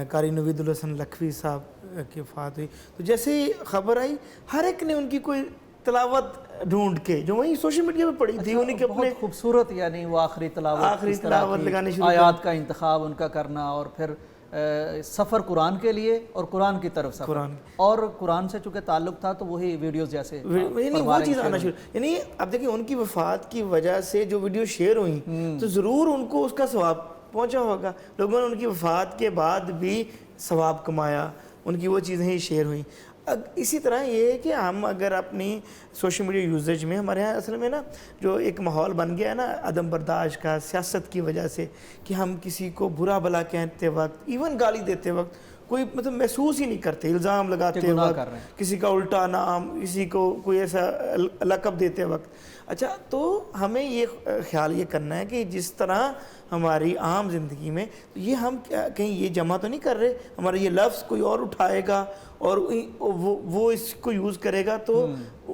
قاری نوید الحسن لکھوی صاحب کی وفات ہوئی، تو جیسے ہی خبر آئی ہر ایک نے ان کی کوئی تلاوت ڈھونڈ کے جو وہیں سوشل میڈیا پہ پڑی تھی انہیں کے اپنے خوبصورت، یعنی وہ آخری تلاوت لگانے شروع آیات کا انتخاب ان کا کرنا، اور پھر سفر قرآن کے لیے اور قرآن کی طرف سفر قرآن اور قرآن سے چونکہ تعلق تھا تو وہی ویڈیوز جیسے یعنی وہ چیز آنا شروع، یعنی اب دیکھیں ان کی وفات کی وجہ سے جو ویڈیو شیئر ہوئیں تو ضرور ان کو اس کا ثواب پہنچا ہوگا، لوگوں نے ان کی وفات کے بعد بھی ثواب کمایا، ان کی وہ چیزیں ہی شیئر ہوئیں۔ اسی طرح یہ ہے کہ ہم اگر اپنی سوشل میڈیا یوزیج میں، ہمارے یہاں اصل میں نا جو ایک ماحول بن گیا ہے نا عدم برداشت کا، سیاست کی وجہ سے، کہ ہم کسی کو برا بھلا کہتے وقت، ایون گالی دیتے وقت کوئی مطلب محسوس ہی نہیں کرتے، الزام لگاتے وقت، کسی کا الٹا نام، کسی کو کوئی ایسا لقب دیتے وقت۔ اچھا، تو ہمیں یہ خیال یہ کرنا ہے کہ جس طرح ہماری عام زندگی میں یہ ہم کہیں یہ جمع تو نہیں کر رہے، ہمارا یہ لفظ کوئی اور اٹھائے گا اور وہ اس کو یوز کرے گا تو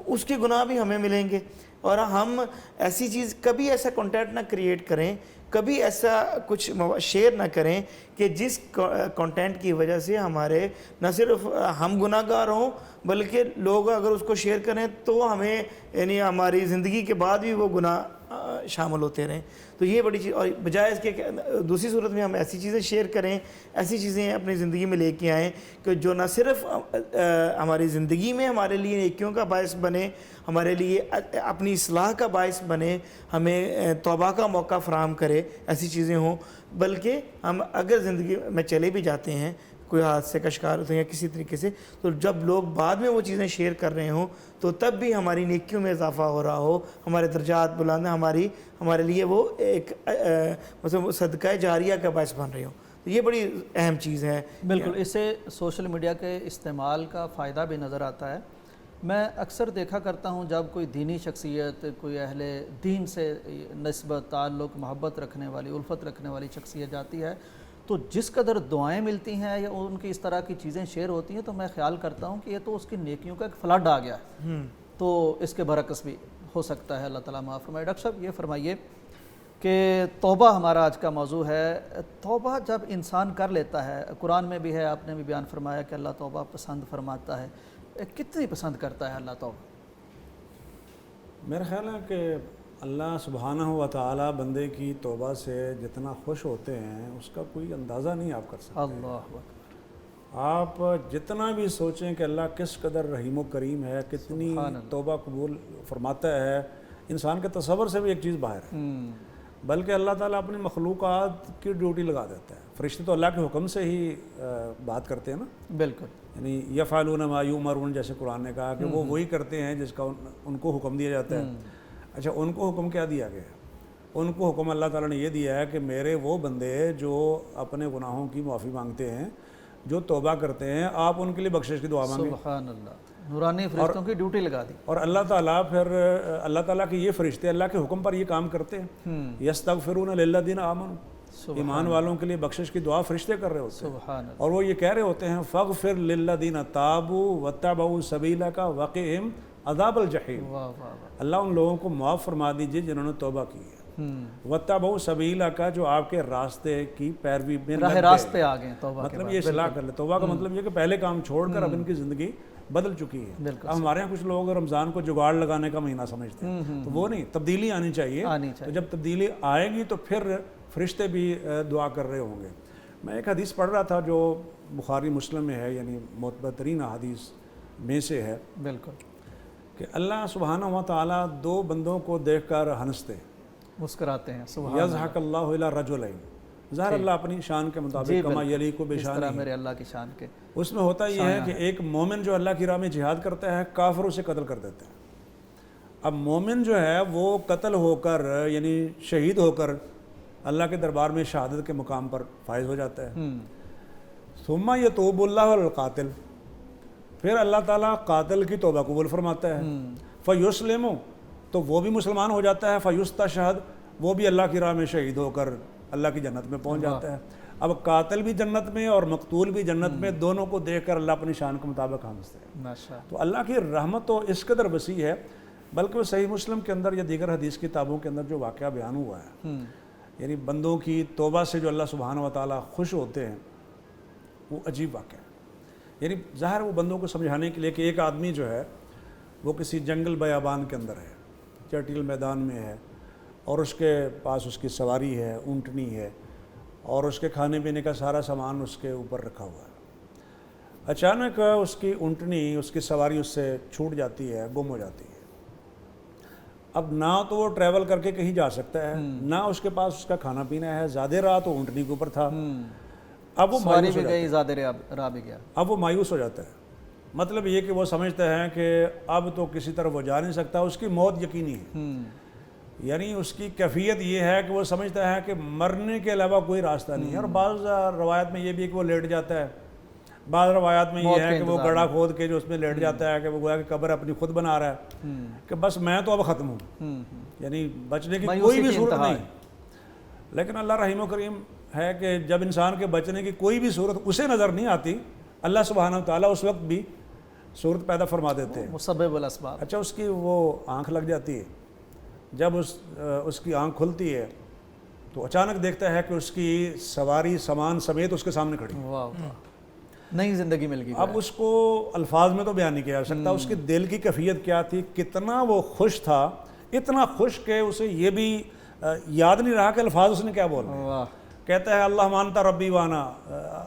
اس کے گناہ بھی ہمیں ملیں گے، اور ہم ایسی چیز کبھی ایسا کنٹینٹ نہ کریٹ کریں، کبھی ایسا کچھ شیئر نہ کریں کہ جس کنٹینٹ کی وجہ سے ہمارے نہ صرف ہم گناہ گار ہوں بلکہ لوگ اگر اس کو شیئر کریں تو ہمیں یعنی ہماری زندگی کے بعد بھی وہ گناہ شامل ہوتے رہیں۔ تو یہ بڑی چیز، اور بجائے اس کے دوسری صورت میں ہم ایسی چیزیں شیئر کریں، ایسی چیزیں اپنی زندگی میں لے کے آئیں کہ جو نہ صرف ہماری زندگی میں ہمارے لیے نیکیوں کا باعث بنے، ہمارے لیے اپنی اصلاح کا باعث بنے، ہمیں توبہ کا موقع فراہم کرے، ایسی چیزیں ہوں، بلکہ ہم اگر زندگی میں چلے بھی جاتے ہیں، کوئی حادثے کا شکار ہوتے ہیں یا کسی طریقے سے، تو جب لوگ بعد میں وہ چیزیں شیئر کر رہے ہوں تو تب بھی ہماری نیکیوں میں اضافہ ہو رہا ہو، ہمارے درجات بلند، ہمارے لیے وہ ایک مطلب صدقہ جاریہ کا باعث بن رہے ہوں۔ تو یہ بڑی اہم چیز ہے۔ بالکل، اس سے سوشل میڈیا کے استعمال کا فائدہ بھی نظر آتا ہے۔ میں اکثر دیکھا کرتا ہوں جب کوئی دینی شخصیت، کوئی اہل دین سے نسبت، تعلق، محبت رکھنے والی، الفت رکھنے والی شخصیت جاتی ہے تو جس قدر دعائیں ملتی ہیں یا ان کی اس طرح کی چیزیں شیئر ہوتی ہیں تو میں خیال کرتا ہوں کہ یہ تو اس کی نیکیوں کا ایک فلڈ آ گیا ہے، تو اس کے برعکس بھی ہو سکتا ہے۔ اللہ تعالیٰ معاف فرمائے۔ ڈاکٹر صاحب یہ فرمائیے کہ توبہ ہمارا آج کا موضوع ہے۔ توبہ جب انسان کر لیتا ہے، قرآن میں بھی ہے، آپ نے بھی بیان فرمایا کہ اللہ توبہ پسند فرماتا ہے، کتنی پسند کرتا ہے اللہ توبہ؟ میرا خیال ہے کہ اللہ سبحانہ و تعالی بندے کی توبہ سے جتنا خوش ہوتے ہیں اس کا کوئی اندازہ نہیں آپ کر سکتے۔ اللہ اکبر۔ آپ جتنا بھی سوچیں کہ اللہ کس قدر رحیم و کریم ہے، کتنی توبہ قبول فرماتا ہے، انسان کے تصور سے بھی ایک چیز باہر ہے۔ بلکہ اللہ تعالیٰ اپنی مخلوقات کی ڈیوٹی لگا دیتا ہے۔ فرشتے تو اللہ کے حکم سے ہی بات کرتے ہیں نا، بالکل، یعنی یفعلون ما یؤمرون، جیسے قرآن نے کہا کہ وہ وہی کرتے ہیں جس کا ان کو حکم دیا جاتا ہے۔ اچھا، ان کو حکم کیا دیا گیا ہے؟ ان کو حکم اللہ تعالیٰ نے یہ دیا ہے کہ میرے وہ بندے جو اپنے گناہوں کی معافی مانگتے ہیں، جو توبہ کرتے ہیں، آپ ان کے لیے بخشش کی دعا مانگیں۔ سبحان اللہ، نورانی فرشتوں کی ڈیوٹی لگا دی۔ اور اللہ تعالیٰ پھر اللہ تعالیٰ کے یہ فرشتے اللہ کے حکم پر یہ کام کرتے ہیں۔ یستغفرون للذین آمنوا، ایمان والوں کے لیے بخشش کی دعا فرشتے کر رہے ہوتے ہیں، سبحان اللہ۔ اور وہ یہ کہہ رہے ہوتے ہیں فاغفر للذین تابوا واتبعوا سبیلک وقہم عذاب الجحیم۔ واہ واہ واہ، اللہ ان لوگوں کو معاف فرما دیجئے جنہوں نے توبہ کی ہے۔ واتبعوا سبیلک، جو آپ کے راستے کی پیروی میں راہ راست پہ آ گئے توبہ کے مطلب یہ اصلاح کر لے۔ توبہ کا مطلب یہ کہ پہلے کام چھوڑ کر اب ان کی زندگی بدل چکی ہے۔ اب ہمارے یہاں کچھ لوگ رمضان کو جگاڑ لگانے کا مہینہ سمجھتے ہیں، تو وہ نہیں، تبدیلی آنی چاہیے۔ تو جب تبدیلی آئے گی تو پھر فرشتے بھی دعا کر رہے ہوں گے۔ میں ایک حدیث پڑھ رہا تھا جو بخاری مسلم میں ہے، یعنی معتبر ترین حدیث میں سے ہے، بالکل، کہ اللہ سبحانہ و تعالیٰ دو بندوں کو دیکھ کر ہنستے، مسکراتے ہیں۔ سبحان یضحک اللہ الی رجلین، ظاہر اللہ اپنی شان کے مطابق کما یلیق اس طرح بشانہ، میرے اللہ کی شان کے۔ اس میں ہوتا یہ ہے کہ ایک مومن جو اللہ کی راہ میں جہاد کرتا ہے، کافر اسے قتل کر دیتا ہے۔ اب مومن جو ہے وہ قتل ہو کر یعنی شہید ہو کر اللہ کے دربار میں شہادت کے مقام پر فائز ہو جاتا ہے۔ ثم یتوب اللہ علی القاتل، پھر اللہ تعالیٰ قاتل کی توبہ قبول فرماتا ہے۔ فیسلم، تو وہ بھی مسلمان ہو جاتا ہے۔ فیستشہد، وہ بھی اللہ کی راہ میں شہید ہو کر اللہ کی جنت میں پہنچ جاتا ہے۔ اب قاتل بھی جنت میں اور مقتول بھی جنت میں، دونوں کو دیکھ کر اللہ اپنی شان کے مطابق ہنستے ہیں۔ ماشاءاللہ۔ تو اللہ کی رحمت تو اس قدر وسیع ہے، بلکہ وہ صحیح مسلم کے اندر یا دیگر حدیث کتابوں کے اندر جو واقعہ بیان ہوا ہے، یعنی بندوں کی توبہ سے جو اللہ سبحانہ و تعالیٰ خوش ہوتے ہیں، وہ عجیب واقعہ ہے۔ یعنی ظاہر وہ بندوں کو سمجھانے کے لیے کہ ایک آدمی جو ہے وہ کسی جنگل بیابان کے اندر ہے، چٹیل میدان میں ہے، اور اس کے پاس اس کی سواری ہے، اونٹنی ہے، اور اس کے کھانے پینے کا سارا سامان اس کے اوپر رکھا ہوا ہے۔ اچانک اس کی اونٹنی، اس کی سواری اس سے چھوٹ جاتی ہے، گم ہو جاتی ہے۔ اب نہ تو وہ ٹریول کر کے کہیں جا سکتا ہے، نہ اس کے پاس اس کا کھانا پینا ہے، زیادہ راہ تو اونٹنی کے اوپر تھا۔ اب وہ سواری مایوس ہو بھی جاتا ہے۔ گئی، زیادہ راہ بھی گیا۔ اب وہ مایوس ہو جاتا ہے، مطلب یہ کہ وہ سمجھتا ہے کہ اب تو کسی طرح وہ جا نہیں سکتا، اس کی موت یقینی ہے۔ یعنی اس کی کیفیت یہ ہے کہ وہ سمجھتا ہے کہ مرنے کے علاوہ کوئی راستہ نہیں ہے۔ اور بعض روایات میں یہ بھی ہے کہ وہ لیٹ جاتا ہے، بعض روایات میں یہ ہے کہ وہ گڑھا کھود کے جو اس میں لیٹ جاتا ہے کہ وہ گویا کہ قبر اپنی خود بنا رہا ہے کہ بس میں تو اب ختم ہوں، یعنی بچنے کی کوئی بھی صورت نہیں۔ لیکن اللہ رحیم و کریم ہے کہ جب انسان کے بچنے کی کوئی بھی صورت اسے نظر نہیں آتی، اللہ سبحانہ وتعالیٰ اس وقت بھی صورت پیدا فرما دیتے ہیں۔ مسبب الاسباب۔ اچھا، اس کی وہ آنکھ لگ جاتی ہے، جب اس کی آنکھ کھلتی ہے تو اچانک دیکھتا ہے کہ اس کی سواری سامان سمیت اس کے سامنے کھڑی ہے۔ واہ واہ، نئی زندگی مل گئی۔ اب اس کو الفاظ میں تو بیان نہیں کیا جا سکتا اس کے دل کی کیفیت کیا تھی، کتنا وہ خوش تھا، اتنا خوش کہ اسے یہ بھی یاد نہیں رہا کہ الفاظ اس نے کیا بولے۔ واہ، کہتا ہے اللہ مانتا ربی وانا،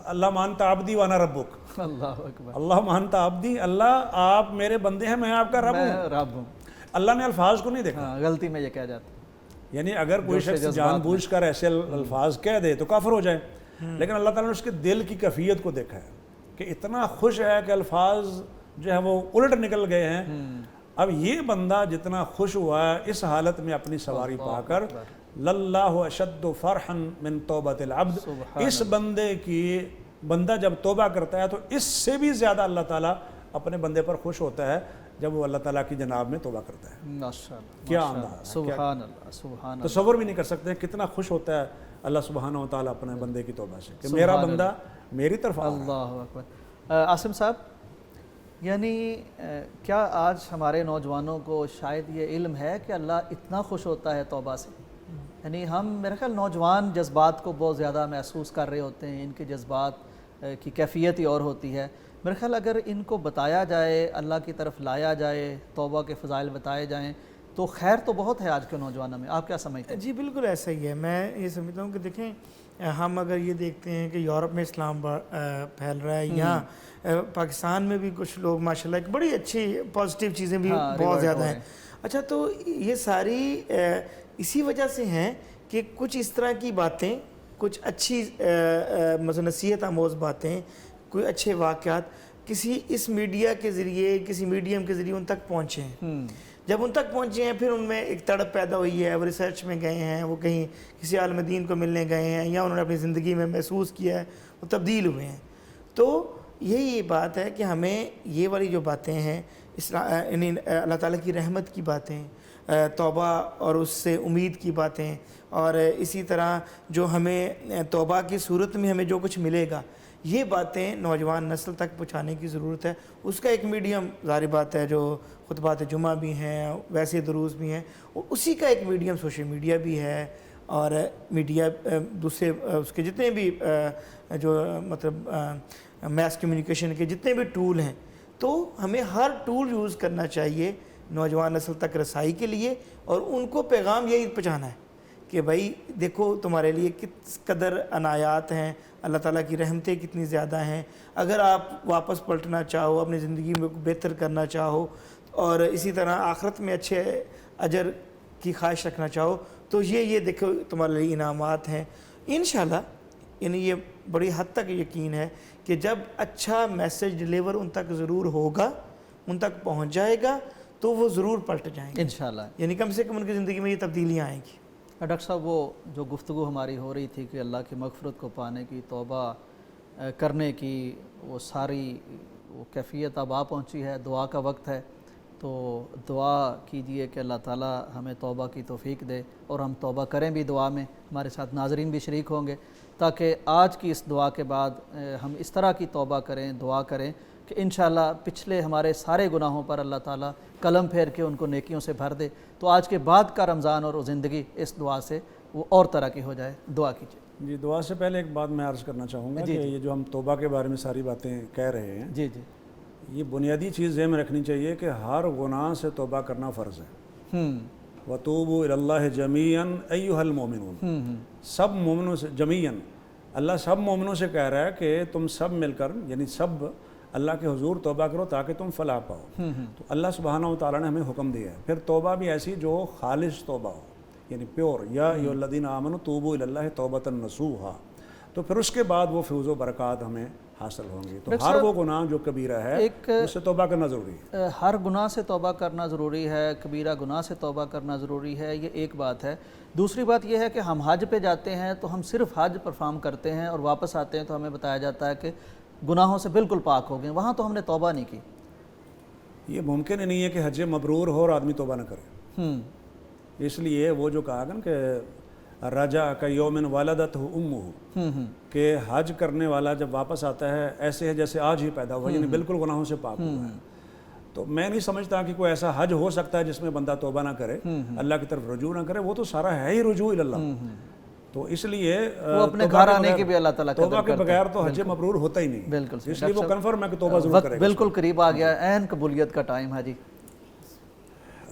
اللہ مانتا عبدی وانا ربک، اللہ اکبر، اللہ مانتا عبدی، اللہ آپ میرے بندے ہیں، میں آپ کا رب میں ہوں۔ رب ہوں۔ اللہ نے الفاظ کو نہیں دیکھا۔ ہاں، غلطی میں یہ کہہ جاتا۔ یعنی اگر کوئی شخص جان بوجھ کر ایسے الفاظ کہہ دے تو کافر ہو جائے، لیکن اللہ تعالیٰ نے اس کے دل کی کیفیت کو دیکھا ہے کہ اتنا خوش ہے کہ الفاظ جو ہے وہ الٹ نکل گئے ہیں۔ اب یہ بندہ جتنا خوش ہوا ہے اس حالت میں اپنی سواری پا کر، للہ اشد فرحا من توبۃ العبد، اس بندہ جب توبہ کرتا ہے تو اس سے بھی زیادہ اللہ تعالیٰ اپنے بندے پر خوش ہوتا ہے جب وہ اللہ تعالیٰ کی جناب میں توبہ کرتا ہے۔ ماشاءاللہ، کیا ماشاءاللہ، انداز ہے، سبحان اللہ، سبحان اللہ۔ تصور بھی نہیں کر سکتے کتنا خوش ہوتا ہے اللہ سبحانہ و تعالیٰ اپنے بندے کی توبہ سے کہ میرا بندہ میری طرف آ رہا ہے۔ اللہ اکبر۔ عاصم صاحب، یعنی کیا آج ہمارے نوجوانوں کو شاید یہ علم ہے کہ اللہ اتنا خوش ہوتا ہے توبہ سے؟ یعنی ہم، میرا خیال نوجوان جذبات کو بہت زیادہ محسوس کر رہے ہوتے ہیں، ان کے جذبات کی کیفیت ہی اور ہوتی ہے۔ میرا خیال اگر ان کو بتایا جائے، اللہ کی طرف لایا جائے، توبہ کے فضائل بتائے جائیں تو خیر تو بہت ہے آج کے نوجوانوں میں۔ آپ کیا سمجھتے ہیں؟ جی بالکل ایسا ہی ہے۔ میں یہ سمجھتا ہوں کہ دیکھیں، ہم اگر یہ دیکھتے ہیں کہ یورپ میں اسلام پھیل رہا ہے، یا پاکستان میں بھی کچھ لوگ ماشاءاللہ ایک بڑی اچھی پازیٹیو چیزیں بھی بہت زیادہ ہیں۔ اچھا، تو یہ ساری اسی وجہ سے ہیں کہ کچھ اس طرح کی باتیں، کچھ اچھی مثلا نصیحت آموز باتیں، کوئی اچھے واقعات کسی اس میڈیا کے ذریعے، کسی میڈیم کے ذریعے ان تک پہنچے ہیں۔ جب ان تک پہنچے ہیں پھر ان میں ایک تڑپ پیدا ہوئی ہے، وہ ریسرچ میں گئے ہیں، وہ کہیں کسی عالم دین کو ملنے گئے ہیں، یا انہوں نے اپنی زندگی میں محسوس کیا ہے، وہ تبدیل ہوئے ہیں۔ تو یہی بات ہے کہ ہمیں یہ والی جو باتیں ہیں، یعنی اللہ تعالیٰ کی رحمت کی باتیں، توبہ اور اس سے امید کی باتیں، اور اسی طرح جو ہمیں توبہ کی صورت میں ہمیں جو کچھ ملے گا، یہ باتیں نوجوان نسل تک پہنچانے کی ضرورت ہے۔ اس کا ایک میڈیم ظاہر بات ہے جو خطبات جمعہ بھی ہیں، ویسے دروس بھی ہیں، اور اسی کا ایک میڈیم سوشل میڈیا بھی ہے، اور میڈیا دوسرے اس کے جتنے بھی جو مطلب میس کمیونیکیشن کے جتنے بھی ٹول ہیں، تو ہمیں ہر ٹول یوز کرنا چاہیے نوجوان نسل تک رسائی کے لیے، اور ان کو پیغام یہی پہنچانا ہے کہ بھائی دیکھو تمہارے لیے کس قدر عنایات ہیں، اللہ تعالیٰ کی رحمتیں کتنی زیادہ ہیں۔ اگر آپ واپس پلٹنا چاہو، اپنی زندگی میں بہتر کرنا چاہو، اور اسی طرح آخرت میں اچھے اجر کی خواہش رکھنا چاہو، تو یہ دیکھو تمہارے لیے انعامات ہیں انشاءاللہ۔ یعنی یہ بڑی حد تک یقین ہے کہ جب اچھا میسج ڈیلیور ان تک ضرور ہوگا، ان تک پہنچ جائے گا، تو وہ ضرور پلٹ جائیں گے انشاءاللہ۔ یعنی کم سے کم ان کی زندگی میں یہ تبدیلیاں آئیں گی۔ ڈاکٹر صاحب، وہ جو گفتگو ہماری ہو رہی تھی کہ اللہ کی مغفرت کو پانے کی، توبہ کرنے کی، وہ ساری وہ کیفیت اب آ پہنچی ہے، دعا کا وقت ہے، تو دعا کیجئے کہ اللہ تعالیٰ ہمیں توبہ کی توفیق دے، اور ہم توبہ کریں بھی دعا میں، ہمارے ساتھ ناظرین بھی شریک ہوں گے، تاکہ آج کی اس دعا کے بعد ہم اس طرح کی توبہ کریں، دعا کریں کہ انشاءاللہ پچھلے ہمارے سارے گناہوں پر اللہ تعالیٰ قلم پھیر کے ان کو نیکیوں سے بھر دے، تو آج کے بعد کا رمضان اور زندگی اس دعا سے وہ اور طرح کی ہو جائے۔ دعا کیجیے۔ جی، دعا سے پہلے ایک بات میں عرض کرنا چاہوں گا کہ یہ جو ہم توبہ کے بارے میں ساری باتیں کہہ رہے ہیں، جی جی، یہ بنیادی چیز ذہن میں رکھنی چاہیے کہ ہر گناہ سے توبہ کرنا فرض ہے۔ وَتُوبُوا إِلَى اللَّهِ جَمِيعًا أَيُّهَا الْمُؤْمِنُونَ، سب مومنوں سے جمیعاً، اللہ سب مومنوں سے کہہ رہا ہے کہ تم سب مل کر یعنی سب اللہ کے حضور توبہ کرو تاکہ تم فلاح پاؤ. تو اللہ سبحانہ و تعالیٰ نے ہمیں حکم دیا ہے. پھر توبہ بھی ایسی جو خالص توبہ ہو یعنی پیور، یا ایھا الذین آمنوا توبوا الی اللہ توبۃ نصوحا. تو پھر اس کے بعد وہ فیض و برکات ہمیں حاصل ہوں گی. تو ہر وہ گناہ جو کبیرہ ہے اس سے توبہ کرنا ضروری ہے. ہر گناہ سے توبہ کرنا ضروری ہے، کبیرہ گناہ سے توبہ کرنا ضروری ہے، یہ ایک بات ہے. دوسری بات یہ ہے کہ ہم حج پہ جاتے ہیں تو ہم صرف حج پرفارم کرتے ہیں اور واپس آتے ہیں تو ہمیں بتایا جاتا ہے کہ گناہوں سے بالکل پاک ہو گئے. وہاں تو ہم نے توبہ نہیں کی. یہ ممکن ہی نہیں ہے کہ حج مبرور ہو اور آدمی توبہ نہ کرے. اس لیے وہ جو کہا گا کہ رجا کا یومن والدت امہ، کہ حج کرنے والا جب واپس آتا ہے ایسے ہے جیسے آج ہی پیدا ہوا، یعنی بالکل گناہوں سے پاک ہوا ہے. تو میں نہیں سمجھتا کہ کوئی ایسا حج ہو سکتا ہے جس میں بندہ توبہ نہ کرے، اللہ کی طرف رجوع نہ کرے. وہ تو سارا ہے ہی رجوع اللہ. تو اس لیے وہ اپنے گھر آنے کی بھی اللہ تعالیٰ توبہ کے بغیر تو حج مبرور ہوتا ہی نہیں. بالکل. اس لیے وہ کنفرم ہے کہ توبہ ضرور کرے گا. بالکل قریب آ گیا، عین قبولیت کا ٹائم ہے. جی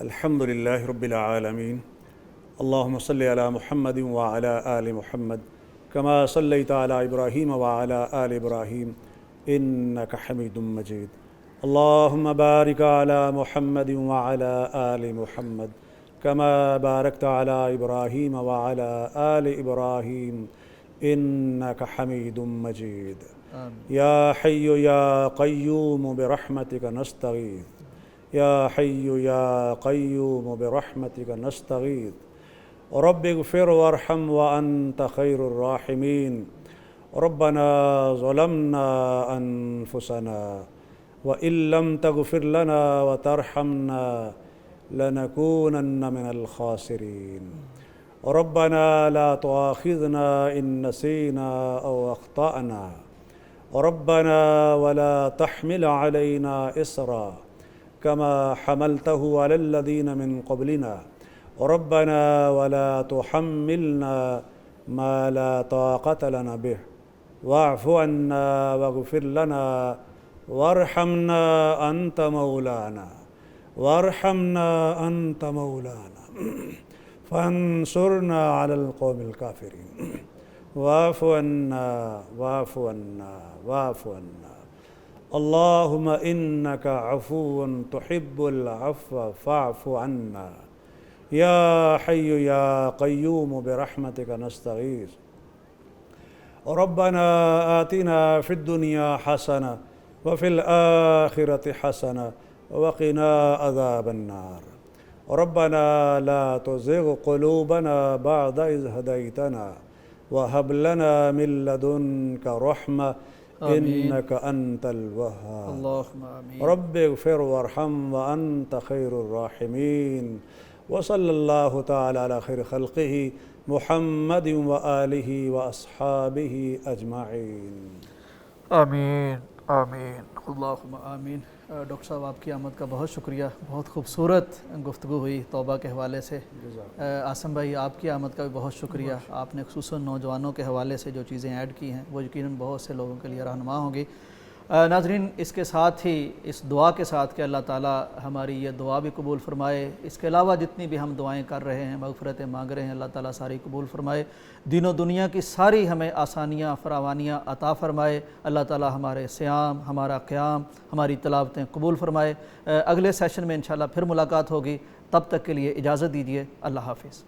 الحمدللہ رب العالمین. اللہم صلی علی محمد وعلی آل محمد کما صلیت علی ابراہیم وعلی آل ابراہیم انک حمید مجید. اللہم بارک علی محمد وعلی آل محمد کما بارکت علی ابراہیم وعلی آل ابراہیم انک حمید مجید. یا حی یا قیوم برحمتک نستغیث. یا حی یا قیوم برحمتک نستغیث. رب اغفر وارحم وانت خیر الراحمین. ربنا ظلمنا انفسنا وان لم تغفر لنا وترحمنا لنكونن من الخاسرین. ربنا لا تؤاخذنا ان نسینا او اخطأنا. ربنا ولا تحمل علينا إصرا كما حملته على الذين من قبلنا. ربنا ولا تحملنا ما لا طاقة لنا به. واعف عنا واغفر لنا وارحمنا أنت مولانا. وارحمنا أنت مولانا فانصرنا على القوم الكافرين. واعف عنا واعف عنا واعف عنا. اللهم إنك عفو تحب العفو فاعف عنا. يا حي يا قيوم برحمتك نستغيث. ربنا آتنا في الدنيا حسنة وفي الآخرة حسنة وقنا عذاب النار. ربنا لا تزغ قلوبنا بعد إذ هديتنا وهب لنا من لدنك رحمة إنك أنت الوهاب. اللهم آمين. رب اغفر وارحم وأنت خير الراحمين. وصلى الله تعالى على خير خلقه محمد وآله وأصحابه أجمعين. آمین آمین اللہم آمین. ڈاکٹر صاحب آپ کی آمد کا بہت شکریہ. بہت خوبصورت گفتگو ہوئی توبہ کے حوالے سے. عاصم بھائی آپ کی آمد کا بھی بہت شکریہ. آپ نے خصوصاً نوجوانوں کے حوالے سے جو چیزیں ایڈ کی ہیں وہ یقیناً بہت سے لوگوں کے لیے رہنما ہوں گی. ناظرین اس کے ساتھ ہی اس دعا کے ساتھ کہ اللہ تعالیٰ ہماری یہ دعا بھی قبول فرمائے، اس کے علاوہ جتنی بھی ہم دعائیں کر رہے ہیں مغفرتیں مانگ رہے ہیں اللہ تعالیٰ ساری قبول فرمائے. دین و دنیا کی ساری ہمیں آسانیاں فراوانیاں عطا فرمائے. اللہ تعالیٰ ہمارے صیام، ہمارا قیام، ہماری تلاوتیں قبول فرمائے. اگلے سیشن میں انشاءاللہ پھر ملاقات ہوگی. تب تک کے لیے اجازت دیجیے. اللہ حافظ.